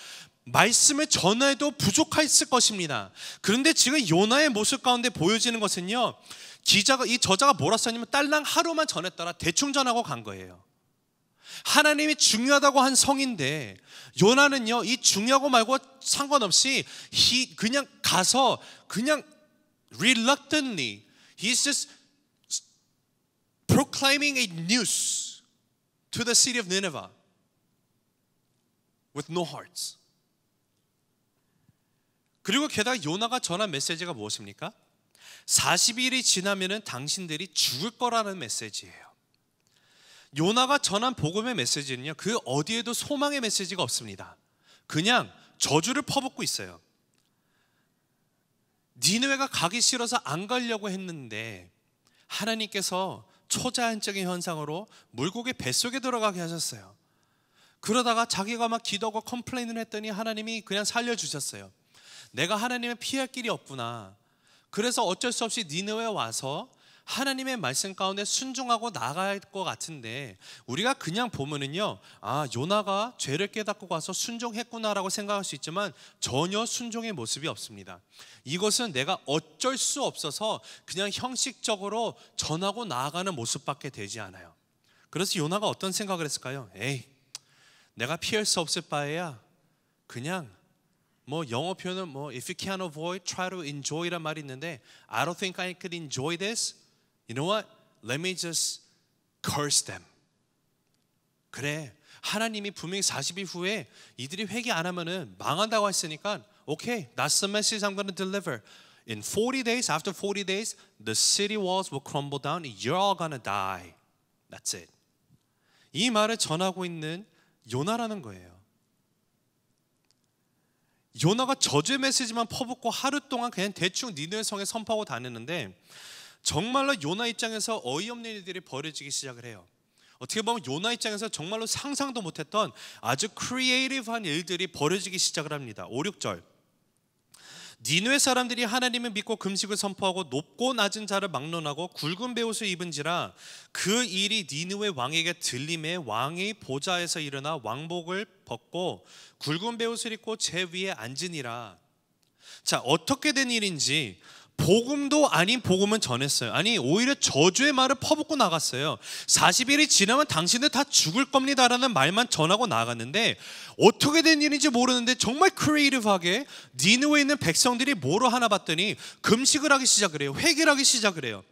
말씀을 전해도 부족했을 것입니다. 그런데 지금 요나의 모습 가운데 보여지는 것은요, 이 저자가 뭐라 썼냐면 딸랑 하루만 전했더라, 대충 전하고 간 거예요. 하나님이 중요하다고 한 성인데 요나는요, 이 중요하고 말고 상관없이 그냥 가서 그냥 reluctantly he's just proclaiming a news to the city of Nineveh with no hearts. 그리고 게다가 요나가 전한 메시지가 무엇입니까? 40일이 지나면은 당신들이 죽을 거라는 메시지예요. 요나가 전한 복음의 메시지는요, 그 어디에도 소망의 메시지가 없습니다. 그냥 저주를 퍼붓고 있어요. 니느웨가 가기 싫어서 안 가려고 했는데 하나님께서 초자연적인 현상으로 물고기 뱃속에 들어가게 하셨어요. 그러다가 자기가 막 기도하고 컴플레인을 했더니 하나님이 그냥 살려주셨어요. 내가 하나님을 피할 길이 없구나. 그래서 어쩔 수 없이 니느웨에 와서 하나님의 말씀 가운데 순종하고 나갈 것 같은데, 우리가 그냥 보면은요, 아, 요나가 죄를 깨닫고 가서 순종했구나라고 생각할 수 있지만 전혀 순종의 모습이 없습니다. 이것은 내가 어쩔 수 없어서 그냥 형식적으로 전하고 나아가는 모습밖에 되지 않아요. 그래서 요나가 어떤 생각을 했을까요? 에이, 내가 피할 수 없을 바에야 그냥 영어 표현은 if you can't avoid, try to enjoy란 말이 있는데, I don't think I could enjoy this. You know what? Let me just curse them. 그래, 하나님이 분명히 40일 후에 이들이 회개 안 하면은 망한다고 했으니까 okay, that's the message I'm going to deliver. In 40 days, after 40 days, the city walls will crumble down and you're all going to die. That's it. 이 말을 전하고 있는 요나라는 거예요. 요나가 저주의 메시지만 퍼붓고 하루 동안 그냥 대충 니느웨 성에 선포하고 다녔는데, 정말로 요나 입장에서 어이없는 일들이 벌어지기 시작을 해요. 어떻게 보면 요나 입장에서 정말로 상상도 못했던 아주 크리에이티브한 일들이 벌어지기 시작을 합니다. 5, 6절. 니느웨 사람들이 하나님을 믿고 금식을 선포하고 높고 낮은 자를 막론하고 굵은 베옷을 입은지라 그 일이 니느웨 왕에게 들림에 왕이 보좌에서 일어나 왕복을 벗고 굵은 베옷을 입고 제 위에 앉으니라. 자, 어떻게 된 일인지 복음도 아닌 복음은 전했어요. 아니, 오히려 저주의 말을 퍼붓고 나갔어요. 40일이 지나면 당신들 다 죽을 겁니다라는 말만 전하고 나갔는데, 어떻게 된 일인지 모르는데 정말 크리에이티브하게 니느웨에 있는 백성들이 뭐로 하나 봤더니 금식을 하기 시작을 해요. 회개를 하기 시작을 해요.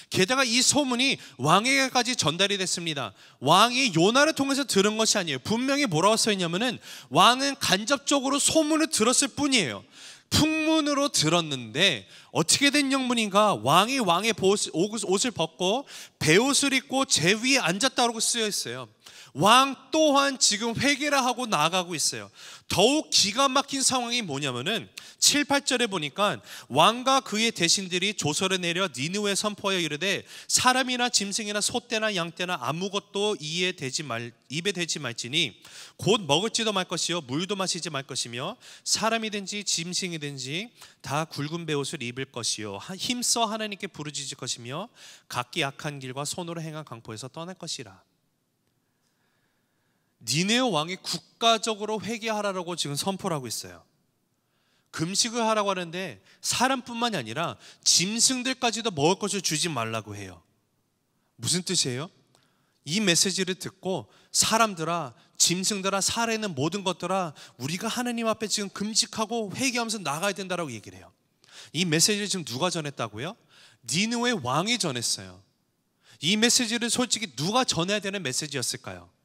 게다가 이 소문이 왕에게까지 전달이 됐습니다. 왕이 요나를 통해서 들은 것이 아니에요. 분명히 뭐라고 써있냐면은 왕은 간접적으로 소문을 들었을 뿐이에요. 풍문으로 들었는데 어떻게 된 영문인가? 왕이 왕의 옷을 벗고 베옷을 입고 제 위에 앉았다고 쓰여 있어요. 왕 또한 지금 회개를 하고 나아가고 있어요. 더욱 기가 막힌 상황이 뭐냐면은 7, 8절에 보니까 왕과 그의 대신들이 조서를 내려 니느웨에 선포하여 이르되 사람이나 짐승이나 소떼나 양떼나 아무것도 입에 대지 말지니 곧 먹을지도 말 것이요 물도 마시지 말 것이며 사람이든지 짐승이든지 다 굵은 베옷을 입을 것이요 힘써 하나님께 부르짖을 것이며 각기 악한 길과 손으로 행한 강포에서 떠날 것이라. 니느웨 왕이 국가적으로 회개하라고 지금 선포를 하고 있어요. 금식을 하라고 하는데 사람뿐만이 아니라 짐승들까지도 먹을 것을 주지 말라고 해요. 무슨 뜻이에요? 이 메시지를 듣고 사람들아, 짐승들아, 살아있는 모든 것들아, 우리가 하나님 앞에 지금 금식하고 회개하면서 나가야 된다라고 얘기를 해요. 이 메시지를 지금 누가 전했다고요? 니느웨 왕이 전했어요. 이 메시지를 솔직히 누가 전해야 되는 메시지였을까요?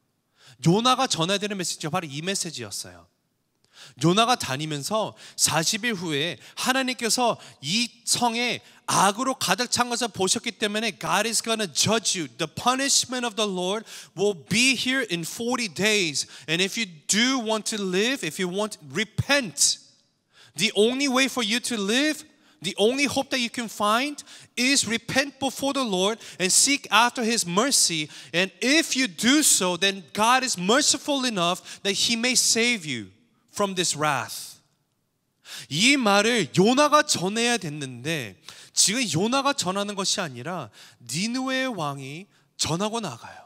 요나가 전해야 되는 메시지가 바로 이 메시지였어요. 요나가 다니면서 40일 후에 하나님께서 이 성에 악으로 가득 찬 것을 보셨기 때문에 God is going to judge you. The punishment of the Lord will be here in 40 days. And if you do want to live, if you want to repent, the only way for you to live, the only hope that you can find is repent before the Lord and seek after His mercy. And if you do so, then God is merciful enough that He may save you from this wrath. 이 말을 요나가 전해야 됐는데 지금 요나가 전하는 것이 아니라 니느웨의 왕이 전하고 나가요.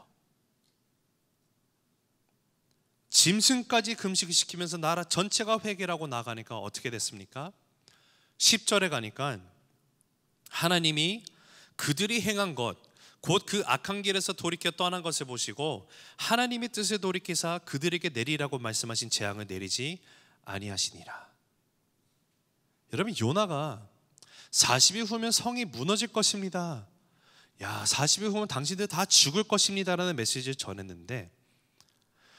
짐승까지 금식을 시키면서 나라 전체가 회개라고 나가니까 어떻게 됐습니까? 10절에 가니까 하나님이 그들이 행한 것, 곧 그 악한 길에서 돌이켜 떠난 것을 보시고 하나님의 뜻을 돌이키사 그들에게 내리라고 말씀하신 재앙을 내리지 아니하시니라. 여러분, 요나가 40일 후면 성이 무너질 것입니다. 40일 후면 당신들 다 죽을 것입니다 라는 메시지를 전했는데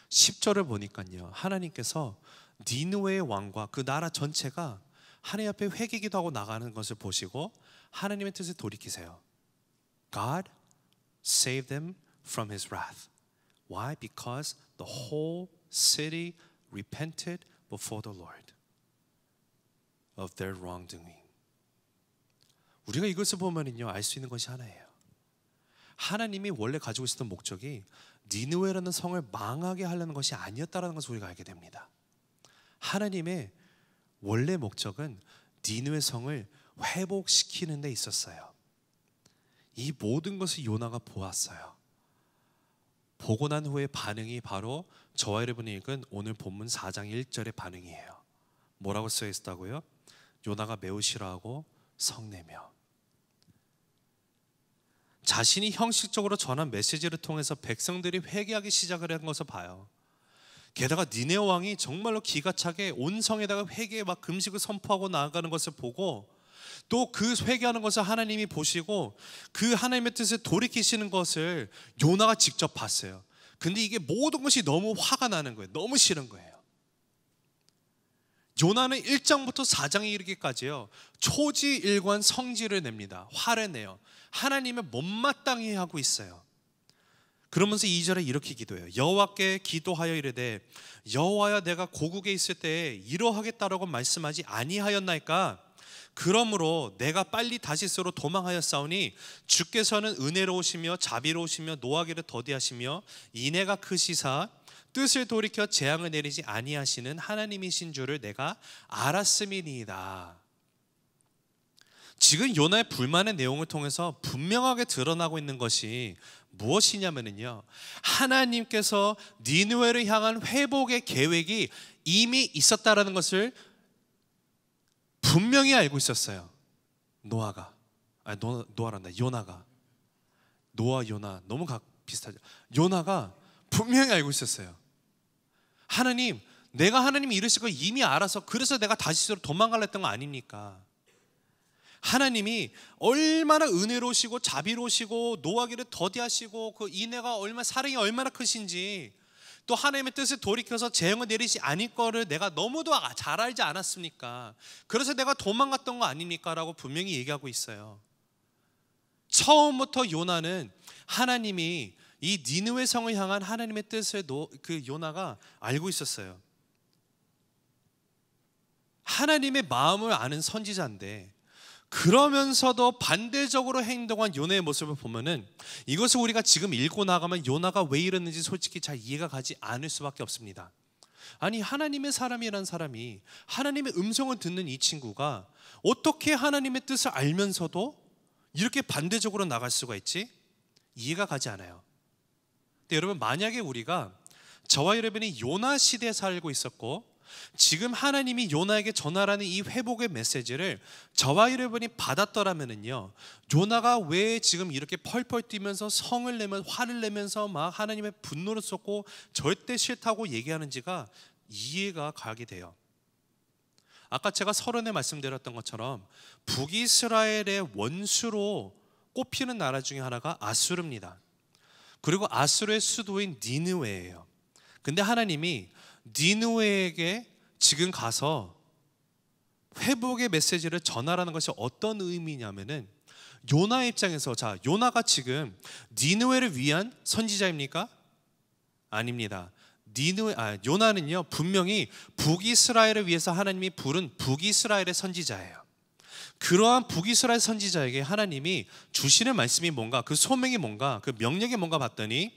10절을 보니까요, 하나님께서 니느웨의 왕과 그 나라 전체가 하나님 앞에 회개기도 하고 나가는 것을 보시고 하나님의 뜻을 돌이키세요. God saved them from his wrath. Why? Because the whole city repented before the Lord of their wrongdoing. 우리가 이것을 보면요, 알 수 있는 것이 하나예요. 하나님이 원래 가지고 있었던 목적이 니느웨라는 성을 망하게 하려는 것이 아니었다는 것을 우리가 알게 됩니다. 하나님의 원래 목적은 니느웨 성을 회복시키는 데 있었어요. 이 모든 것을 요나가 보았어요. 보고 난 후에 반응이 바로 저와 여러분이 읽은 오늘 본문 4장 1절의 반응이에요. 뭐라고 써 있다고요? 요나가 매우 싫어하고 성내며. 자신이 형식적으로 전한 메시지를 통해서 백성들이 회개하기 시작을 한 것을 봐요. 게다가 니느웨 왕이 정말로 기가 차게 온 성에다가 회개에 막 금식을 선포하고 나아가는 것을 보고 또 그 회개하는 것을 하나님이 보시고 그 하나님의 뜻을 돌이키시는 것을 요나가 직접 봤어요. 근데 이게 모든 것이 너무 화가 나는 거예요. 너무 싫은 거예요. 요나는 1장부터 4장에 이르기까지요, 초지일관 성질을 냅니다. 화를 내요. 하나님을 못마땅해 하고 있어요. 그러면서 2절에 이렇게 기도해요. 여호와께 기도하여 이르되 여호와여, 내가 고국에 있을 때에 이러하겠다라고 말씀하지 아니하였나이까? 그러므로 내가 빨리 다시스로 도망하였사오니 주께서는 은혜로우시며 자비로우시며 노하기를 더디하시며 인애가 크시사 뜻을 돌이켜 재앙을 내리지 아니하시는 하나님이신 줄을 내가 알았음이니이다. 지금 요나의 불만의 내용을 통해서 분명하게 드러나고 있는 것이 무엇이냐면요, 하나님께서 니느웨를 향한 회복의 계획이 이미 있었다라는 것을 분명히 알고 있었어요. 요나가 요나 너무 비슷하죠. 요나가 분명히 알고 있었어요. 하나님, 내가 하나님이 이러실 걸 이미 알아서 그래서 내가 다시스로 도망가려 했던 거 아닙니까? 하나님이 얼마나 은혜로우시고 자비로우시고 노하기를 더디하시고 그 인애가 얼마나, 사랑이 얼마나 크신지, 또 하나님의 뜻을 돌이켜서 재앙을 내리지 않을 거를 내가 너무도 잘 알지 않았습니까? 그래서 내가 도망갔던 거 아닙니까? 라고 분명히 얘기하고 있어요. 처음부터 요나는 하나님이 이 니느웨 성을 향한 하나님의 뜻을 그 요나가 알고 있었어요. 하나님의 마음을 아는 선지자인데 그러면서도 반대적으로 행동한 요나의 모습을 보면은 이것을 우리가 지금 읽고 나가면 요나가 왜 이랬는지 솔직히 잘 이해가 가지 않을 수밖에 없습니다. 아니, 하나님의 사람이란 사람이, 하나님의 음성을 듣는 이 친구가 어떻게 하나님의 뜻을 알면서도 이렇게 반대적으로 나갈 수가 있지? 이해가 가지 않아요. 근데 여러분, 만약에 우리가, 저와 여러분이 요나 시대에 살고 있었고 지금 하나님이 요나에게 전하라는 이 회복의 메시지를 저와 여러분이 받았더라면요, 요나가 왜 지금 이렇게 펄펄 뛰면서 성을 내면 화를 내면서 막 하나님의 분노를 쏟고 절대 싫다고 얘기하는지가 이해가 가게 돼요. 아까 제가 서론에 말씀드렸던 것처럼 북이스라엘의 원수로 꼽히는 나라 중에 하나가 아수르입니다. 그리고 아수르의 수도인 니느웨예요. 근데 하나님이 니느웨에게 지금 가서 회복의 메시지를 전하라는 것이 어떤 의미냐면은, 요나의 입장에서, 자, 요나가 지금 니느웨를 위한 선지자입니까? 아닙니다. 요나는요, 분명히 북이스라엘을 위해서 하나님이 부른 북이스라엘의 선지자예요. 그러한 북이스라엘 선지자에게 하나님이 주시는 말씀이 뭔가, 그 소명이 뭔가, 그 명령이 뭔가 봤더니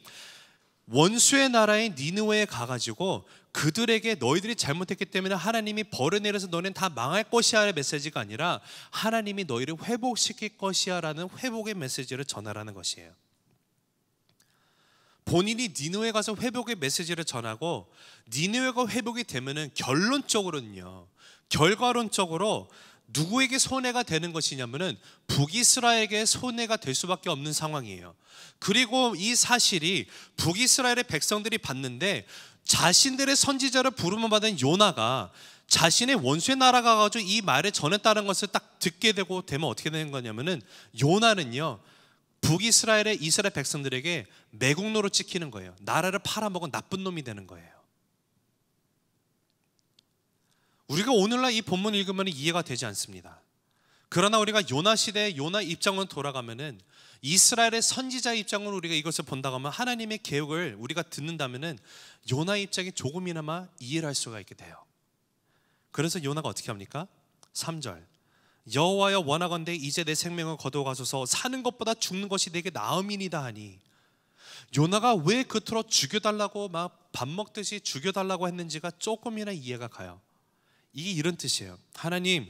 원수의 나라인 니느웨에 가가지고 그들에게 너희들이 잘못했기 때문에 하나님이 벌을 내려서 너네는 다 망할 것이야의 메시지가 아니라 하나님이 너희를 회복시킬 것이야라는 회복의 메시지를 전하라는 것이에요. 본인이 니느웨 가서 회복의 메시지를 전하고 니느웨가 회복이 되면은 결과론적으로 누구에게 손해가 되는 것이냐면은 북이스라엘에게 손해가 될 수밖에 없는 상황이에요. 그리고 이 사실이 북이스라엘의 백성들이 봤는데 자신들의 선지자를 부름을 받은 요나가 자신의 원수의 나라 가가지고 이 말을 전했다는 것을 딱 듣게 되면 어떻게 되는 거냐면은 요나는요 북이스라엘의 이스라엘 백성들에게 매국노로 찍히는 거예요. 나라를 팔아먹은 나쁜 놈이 되는 거예요. 우리가 오늘날 이 본문 읽으면 이해가 되지 않습니다. 그러나 우리가 요나 시대의 요나 입장으로 돌아가면은 이스라엘의 선지자 입장으로 우리가 이것을 본다고 하면 하나님의 계획을 우리가 듣는다면은 요나 입장이 조금이나마 이해를 할 수가 있게 돼요. 그래서 요나가 어떻게 합니까? 3절 여호와여 원하건대 이제 내 생명을 거두어 가소서 사는 것보다 죽는 것이 내게 나음이니이다 하니 요나가 왜 그토록 죽여달라고 막 밥 먹듯이 죽여달라고 했는지가 조금이나 이해가 가요. 이게 이런 뜻이에요. 하나님,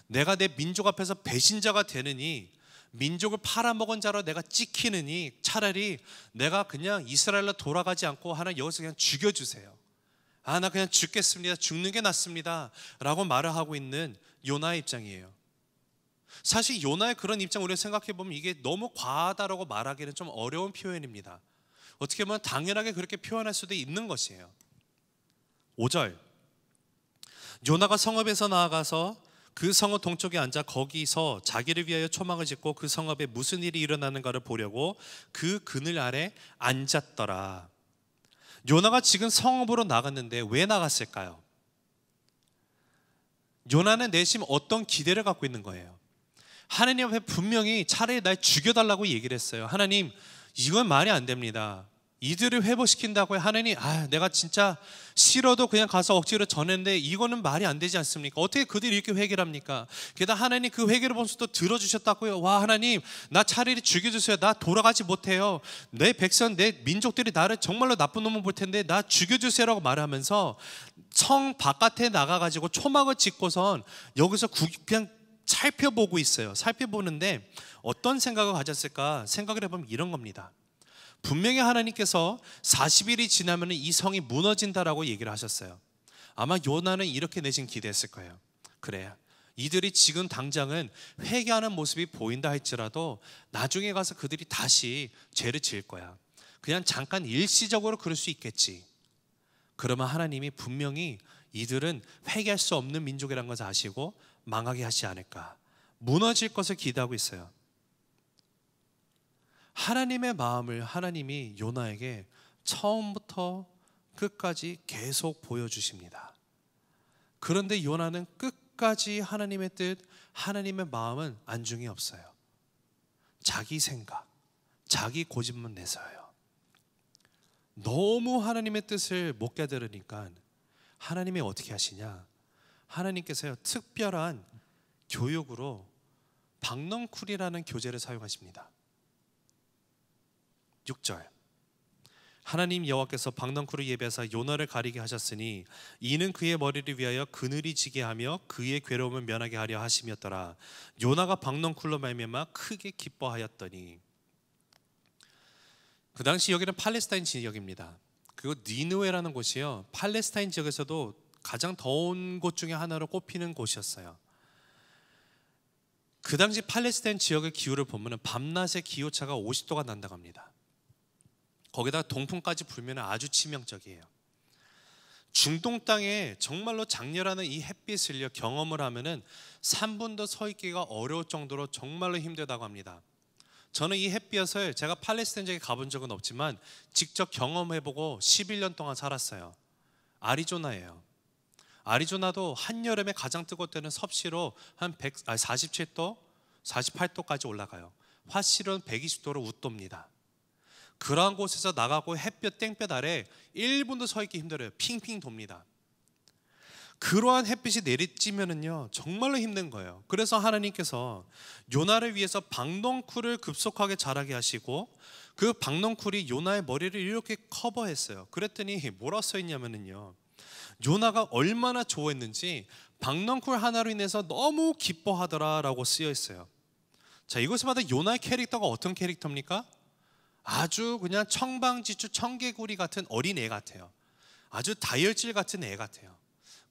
내가 내 민족 앞에서 배신자가 되느니 민족을 팔아먹은 자로 내가 찍히느니 차라리 내가 그냥 이스라엘로 돌아가지 않고 하나님 여기서 그냥 죽여주세요. 나 그냥 죽겠습니다. 죽는 게 낫습니다 라고 말을 하고 있는 요나의 입장이에요. 사실 요나의 그런 입장 우리가 생각해보면 이게 너무 과하다라고 말하기는 좀 어려운 표현입니다. 어떻게 보면 당연하게 그렇게 표현할 수도 있는 것이에요. 5절 요나가 성읍에서 나아가서 그 성읍 동쪽에 앉아 거기서 자기를 위하여 초막을 짓고 그 성읍에 무슨 일이 일어나는가를 보려고 그 그늘 아래 앉았더라. 요나가 지금 성읍으로 나갔는데 왜 나갔을까요? 요나는 내심 어떤 기대를 갖고 있는 거예요. 하나님 앞에 분명히 차라리 날 죽여달라고 얘기를 했어요. 하나님, 이건 말이 안 됩니다. 이들을 회복시킨다고 해. 하나님, 내가 진짜 싫어도 그냥 가서 억지로 전했는데 이거는 말이 안 되지 않습니까? 어떻게 그들이 이렇게 회개를 합니까? 게다가 하나님 그 회개를 보면서 또 들어주셨다고요. 와, 하나님, 나 차라리 죽여주세요. 나 돌아가지 못해요. 내 백성, 내 민족들이 나를 정말로 나쁜 놈을 볼 텐데 나 죽여주세요라고 말하면서 성 바깥에 나가가지고 초막을 짓고선 여기서 그냥 살펴보고 있어요. 살펴보는데 어떤 생각을 가졌을까 생각을 해보면 이런 겁니다. 분명히 하나님께서 40일이 지나면 이 성이 무너진다라고 얘기를 하셨어요. 아마 요나는 이렇게 내심 기대했을 거예요. 그래, 이들이 지금 당장은 회개하는 모습이 보인다 할지라도 나중에 가서 그들이 다시 죄를 지을 거야. 그냥 잠깐 일시적으로 그럴 수 있겠지. 그러면 하나님이 분명히 이들은 회개할 수 없는 민족이라는 것을 아시고 망하게 하지 않을까, 무너질 것을 기대하고 있어요. 하나님의 마음을 하나님이 요나에게 처음부터 끝까지 계속 보여주십니다. 그런데 요나는 끝까지 하나님의 뜻, 하나님의 마음은 안중에 없어요. 자기 생각, 자기 고집만 내서요. 너무 하나님의 뜻을 못 깨달으니까 하나님이 어떻게 하시냐? 하나님께서요 특별한 교육으로 박넝쿨이라는 교재를 사용하십니다. 6절 하나님 여호와께서 박넝쿨을 예비하사 요나를 가리게 하셨으니 이는 그의 머리를 위하여 그늘이 지게 하며 그의 괴로움을 면하게 하려 하심이었더라. 요나가 박넝쿨로 말미암아 크게 기뻐하였더니. 그 당시 여기는 팔레스타인 지역입니다. 그리고 니느웨라는 곳이요 팔레스타인 지역에서도 가장 더운 곳 중에 하나로 꼽히는 곳이었어요. 그 당시 팔레스타인 지역의 기후를 보면 밤낮의 기온차가 50도가 난다고 합니다. 거기다가 동풍까지 불면 아주 치명적이에요. 중동 땅에 정말로 장렬하는 이 햇빛을 경험을 하면은 3분도 서 있기가 어려울 정도로 정말로 힘들다고 합니다. 저는 이 햇빛을 제가 팔레스타인 지역에 가본 적은 없지만 직접 경험해보고 11년 동안 살았어요. 아리조나예요. 아리조나도 한여름에 가장 뜨거울 때는 섭씨로 한 47도, 48도까지 올라가요. 화씨로는 120도로 웃돕니다. 그러한 곳에서 나가고 햇볕 땡볕 아래 1분도 서 있기 힘들어요. 핑핑 돕니다. 그러한 햇빛이 내리쬐면은요 정말로 힘든 거예요. 그래서 하나님께서 요나를 위해서 박넝쿨을 급속하게 자라게 하시고 그 박넝쿨이 요나의 머리를 이렇게 커버했어요. 그랬더니 뭐라 써 있냐면은요 요나가 얼마나 좋아했는지 박넝쿨 하나로 인해서 너무 기뻐하더라라고 쓰여 있어요. 자, 이것을 봐도 요나의 캐릭터가 어떤 캐릭터입니까? 아주 그냥 청방지축 청개구리 같은 어린 애 같아요. 아주 다혈질 같은 애 같아요.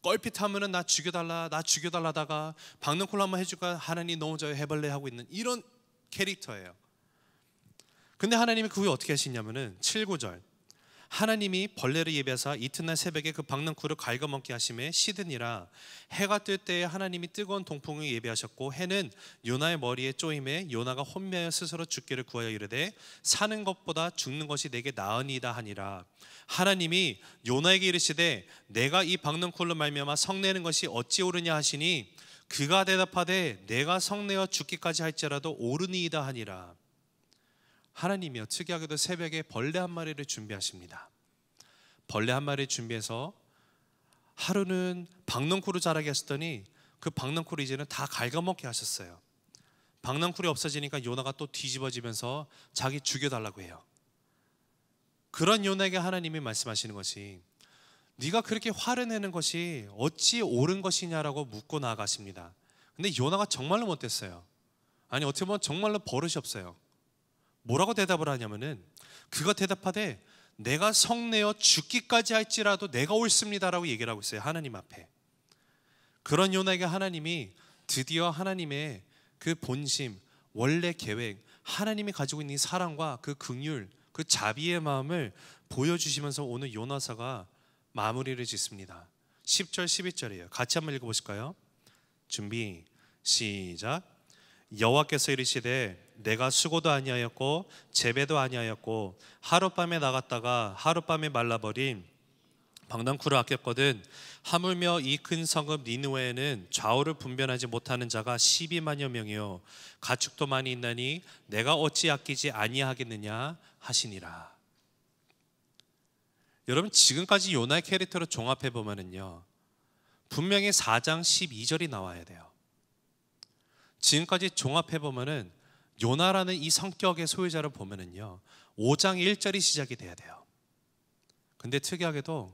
껄핏하면은 나 죽여달라 하다가 박넝쿨 한번 해줄까? 하나님 너무 저 해볼래 하고 있는 이런 캐릭터예요. 근데 하나님이 그 후에 어떻게 하시냐면은 7, 9절 하나님이 벌레를 예비하사 이튿날 새벽에 그 박넝쿨을 갉아먹게 하심에 시드니라. 해가 뜰 때에 하나님이 뜨거운 동풍을 예비하셨고 해는 요나의 머리에 쪼임에 요나가 혼미하여 스스로 죽기를 구하여 이르되 사는 것보다 죽는 것이 내게 나으니이다 하니라. 하나님이 요나에게 이르시되 내가 이 박넝쿨로 말미암아 성내는 것이 어찌 옳으냐 하시니 그가 대답하되 내가 성내어 죽기까지 할지라도 옳으니이다 하니라. 하나님이요 특이하게도 새벽에 벌레 한 마리를 준비하십니다. 벌레 한 마리를 준비해서 하루는 박넝쿨을 자라게 하셨더니 그 박넝쿨을 이제는 다 갉아먹게 하셨어요. 박넝쿨이 없어지니까 요나가 또 뒤집어지면서 자기 죽여달라고 해요. 그런 요나에게 하나님이 말씀하시는 것이 네가 그렇게 화를 내는 것이 어찌 옳은 것이냐라고 묻고 나아가십니다. 근데 요나가 정말로 못됐어요. 아니 어떻게 보면 정말로 버릇이 없어요. 뭐라고 대답을 하냐면은 그가 대답하되 내가 성내어 죽기까지 할지라도 내가 옳습니다라고 얘기를 하고 있어요. 하나님 앞에. 그런 요나에게 하나님이 드디어 하나님의 그 본심, 원래 계획, 하나님이 가지고 있는 이 사랑과 그 긍휼, 그 자비의 마음을 보여주시면서 오늘 요나서가 마무리를 짓습니다. 10절 11절이에요. 같이 한번 읽어보실까요? 준비 시작. 여호와께서 이르시되 내가 수고도 아니하였고 재배도 아니하였고 하룻밤에 나갔다가 하룻밤에 말라버린 박넝쿨을 아꼈거든. 하물며 이 큰 성읍 니느웨에는 좌우를 분별하지 못하는 자가 12만여 명이요 가축도 많이 있나니 내가 어찌 아끼지 아니하겠느냐 하시니라. 여러분 지금까지 요나의 캐릭터를 종합해 보면은요 분명히 4장 12절이 나와야 돼요. 지금까지 종합해 보면은 요나라는 이 성격의 소유자를 보면은요 5장 1절이 시작이 돼야 돼요. 근데 특이하게도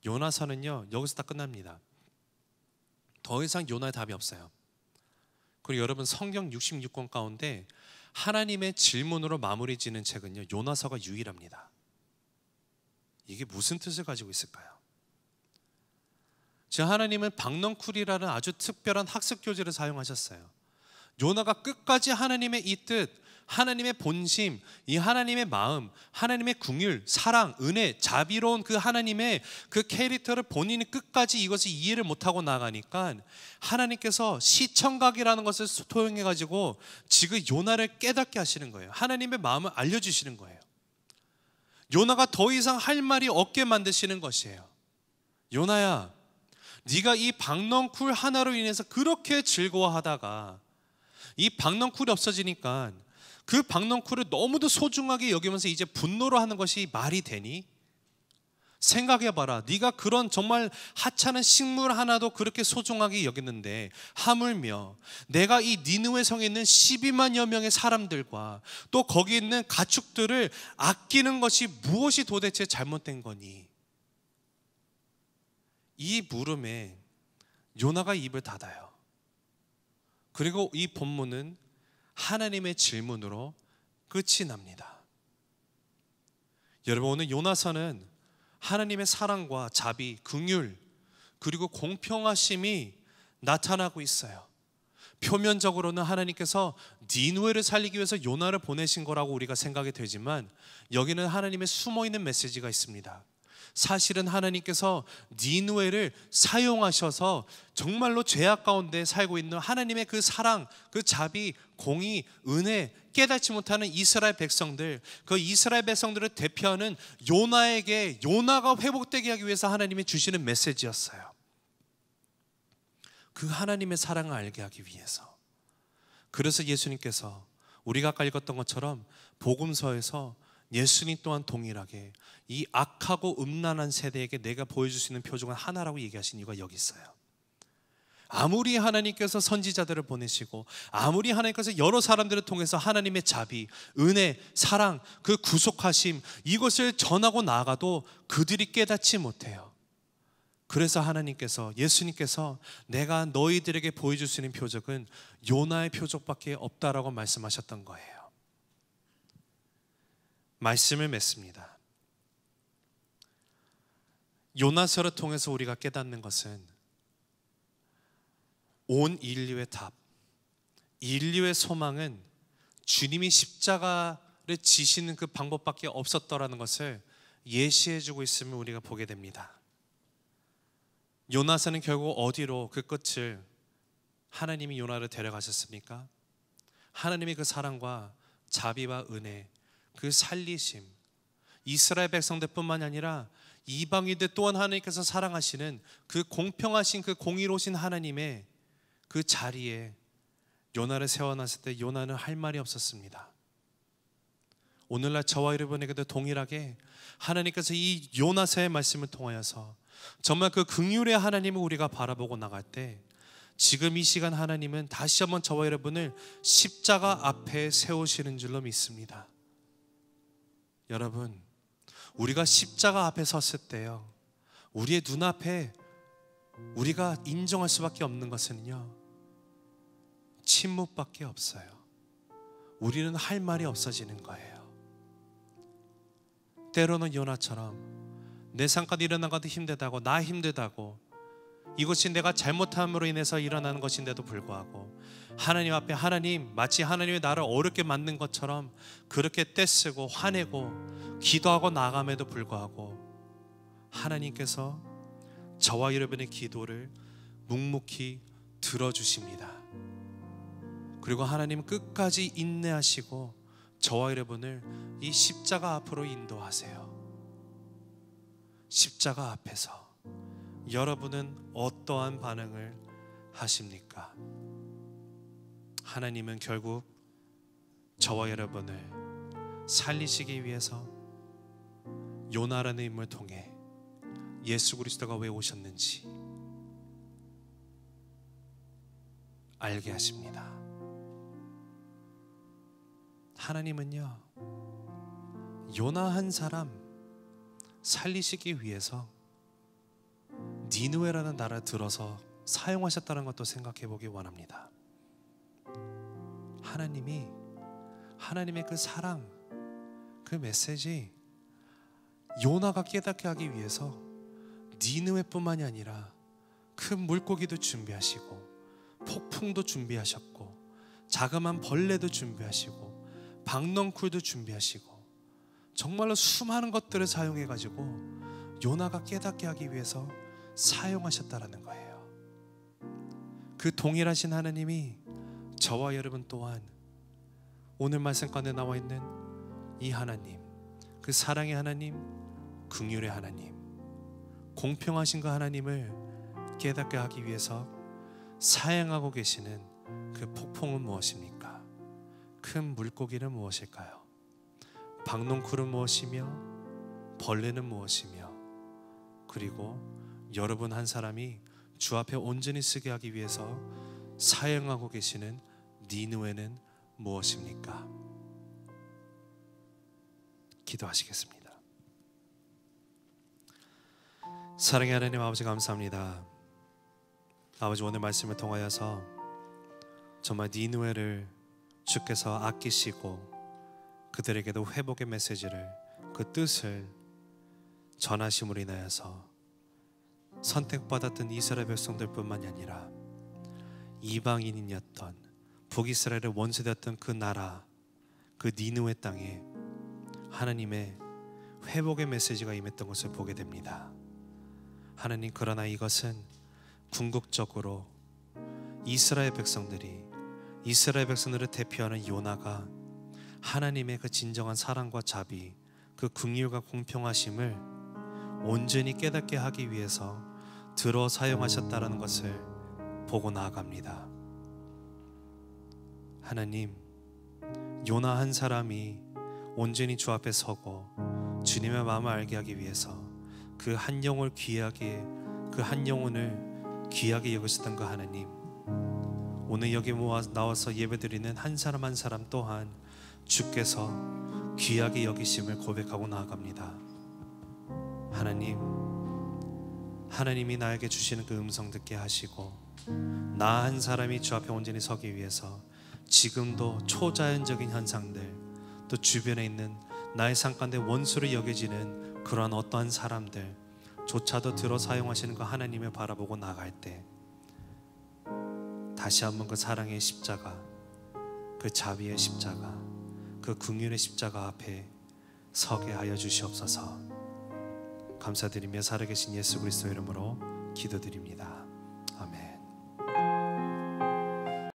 요나서는요 여기서 딱 끝납니다. 더 이상 요나의 답이 없어요. 그리고 여러분 성경 66권 가운데 하나님의 질문으로 마무리 지는 책은요 요나서가 유일합니다. 이게 무슨 뜻을 가지고 있을까요? 지금 하나님은 박넝쿨이라는 아주 특별한 학습 교재를 사용하셨어요. 요나가 끝까지 하나님의 이 뜻, 하나님의 본심, 이 하나님의 마음, 하나님의 긍휼, 사랑, 은혜, 자비로운 그 하나님의 그 캐릭터를 본인이 끝까지 이것을 이해를 못하고 나가니까 하나님께서 시청각이라는 것을 토용해가지고 지금 요나를 깨닫게 하시는 거예요. 하나님의 마음을 알려주시는 거예요. 요나가 더 이상 할 말이 없게 만드시는 것이에요. 요나야, 네가 이 박넝쿨 하나로 인해서 그렇게 즐거워하다가 이 박넝쿨이 없어지니까 그 박넝쿨을 너무도 소중하게 여기면서 이제 분노로 하는 것이 말이 되니? 생각해봐라. 네가 그런 정말 하찮은 식물 하나도 그렇게 소중하게 여겼는데 하물며 내가 이 니느웨 성에 있는 12만여 명의 사람들과 또 거기 있는 가축들을 아끼는 것이 무엇이 도대체 잘못된 거니? 이 물음에 요나가 입을 닫아요. 그리고 이 본문은 하나님의 질문으로 끝이 납니다. 여러분 오늘 요나서는 하나님의 사랑과 자비, 긍휼 그리고 공평하심이 나타나고 있어요. 표면적으로는 하나님께서 니느웨를 살리기 위해서 요나를 보내신 거라고 우리가 생각이 되지만 여기는 하나님의 숨어있는 메시지가 있습니다. 사실은 하나님께서 니느웨를 사용하셔서 정말로 죄악 가운데 살고 있는 하나님의 그 사랑, 그 자비, 공의, 은혜 깨닫지 못하는 이스라엘 백성들, 그 이스라엘 백성들을 대표하는 요나에게 요나가 회복되게 하기 위해서 하나님이 주시는 메시지였어요. 그 하나님의 사랑을 알게 하기 위해서. 그래서 예수님께서 우리가 아까 읽었던 것처럼 복음서에서 예수님 또한 동일하게 이 악하고 음란한 세대에게 내가 보여줄 수 있는 표적은 하나라고 얘기하신 이유가 여기 있어요. 아무리 하나님께서 선지자들을 보내시고 아무리 하나님께서 여러 사람들을 통해서 하나님의 자비, 은혜, 사랑, 그 구속하심 이것을 전하고 나아가도 그들이 깨닫지 못해요. 그래서 하나님께서, 예수님께서 내가 너희들에게 보여줄 수 있는 표적은 요나의 표적밖에 없다라고 말씀하셨던 거예요. 말씀을 맺습니다. 요나서를 통해서 우리가 깨닫는 것은 온 인류의 답, 인류의 소망은 주님이 십자가를 지시는 그 방법밖에 없었더라는 것을 예시해주고 있음을 우리가 보게 됩니다. 요나서는 결국 어디로 그 끝을, 하나님이 요나를 데려가셨습니까? 하나님의 그 사랑과 자비와 은혜, 그 살리심, 이스라엘 백성들뿐만 아니라 이방인들 또한 하나님께서 사랑하시는 그 공평하신, 그 공의로우신 하나님의 그 자리에 요나를 세워놨을 때 요나는 할 말이 없었습니다. 오늘날 저와 여러분에게도 동일하게 하나님께서 이 요나서의 말씀을 통하여서 정말 그 긍휼의 하나님을 우리가 바라보고 나갈 때, 지금 이 시간 하나님은 다시 한번 저와 여러분을 십자가 앞에 세우시는 줄로 믿습니다. 여러분, 우리가 십자가 앞에 섰을 때요, 우리의 눈앞에 우리가 인정할 수밖에 없는 것은요, 침묵밖에 없어요. 우리는 할 말이 없어지는 거예요. 때로는 요나처럼 내 상까지 일어나가도 힘들다고, 나 힘들다고, 이것이 내가 잘못함으로 인해서 일어나는 것인데도 불구하고 하나님 앞에, 하나님, 마치 하나님이 나를 어렵게 만든 것처럼 그렇게 떼쓰고 화내고 기도하고 나감에도 불구하고 하나님께서 저와 여러분의 기도를 묵묵히 들어주십니다. 그리고 하나님은 끝까지 인내하시고 저와 여러분을 이 십자가 앞으로 인도하세요. 십자가 앞에서 여러분은 어떠한 반응을 하십니까? 하나님은 결국 저와 여러분을 살리시기 위해서 요나라는 인물을 통해 예수 그리스도가 왜 오셨는지 알게 하십니다. 하나님은요, 요나 한 사람 살리시기 위해서 니느웨라는 나라를 들어서 사용하셨다는 것도 생각해 보기 원합니다. 하나님의 그 사랑, 그 메시지 요나가 깨닫게 하기 위해서 니느웨뿐만이 아니라 큰 물고기도 준비하시고 폭풍도 준비하셨고 자그마한 벌레도 준비하시고 박넝쿨도 준비하시고 정말로 수많은 것들을 사용해 가지고 요나가 깨닫게 하기 위해서 사용하셨다라는 거예요. 그 동일하신 하나님이 저와 여러분 또한 오늘 말씀 가운데 나와 있는 이 하나님, 그 사랑의 하나님, 긍휼의 하나님, 공평하신 그 하나님을 깨닫게 하기 위해서 사용하고 계시는 그 폭풍은 무엇입니까? 큰 물고기는 무엇일까요? 박농쿨은 무엇이며 벌레는 무엇이며, 그리고 여러분 한 사람이 주 앞에 온전히 쓰게 하기 위해서 사용하고 계시는 니느웨는 무엇입니까? 기도하시겠습니다. 사랑의 하나님 아버지, 감사합니다. 아버지, 오늘 말씀을 통하여서 정말 니느웨를 주께서 아끼시고 그들에게도 회복의 메시지를, 그 뜻을 전하심으로 인하여서 선택받았던 이스라엘 백성들뿐만이 아니라 이방인이었던 북이스라엘의 원수되었던 그 나라, 그 니느웨 땅에 하나님의 회복의 메시지가 임했던 것을 보게 됩니다. 하나님, 그러나 이것은 궁극적으로 이스라엘 백성들을 대표하는 요나가 하나님의 그 진정한 사랑과 자비, 그 긍휼과 공평하심을 온전히 깨닫게 하기 위해서 들어 사용하셨다는 것을 보고 나아갑니다. 하나님, 요나 한 사람이 온전히 주 앞에 서고 주님의 마음을 알게 하기 위해서 그 한 영혼을 귀하게, 그 한 영혼을 귀하게 여기셨던 그 하나님, 오늘 여기 나와서 예배드리는 한 사람 한 사람 또한 주께서 귀하게 여기심을 고백하고 나아갑니다. 하나님, 하나님이 나에게 주시는 그 음성 듣게 하시고 나 한 사람이 주 앞에 온전히 서기 위해서 지금도 초자연적인 현상들, 또 주변에 있는 나의 삶 가운데 원수로 여겨지는 그러한 어떠한 사람들 조차도 들어 사용하시는 그 하나님을 바라보고 나갈 때 다시 한번 그 사랑의 십자가, 그 자비의 십자가, 그 긍휼의 십자가 앞에 서게 하여 주시옵소서. 감사드리며 살아계신 예수 그리스도 이름으로 기도드립니다. 아멘.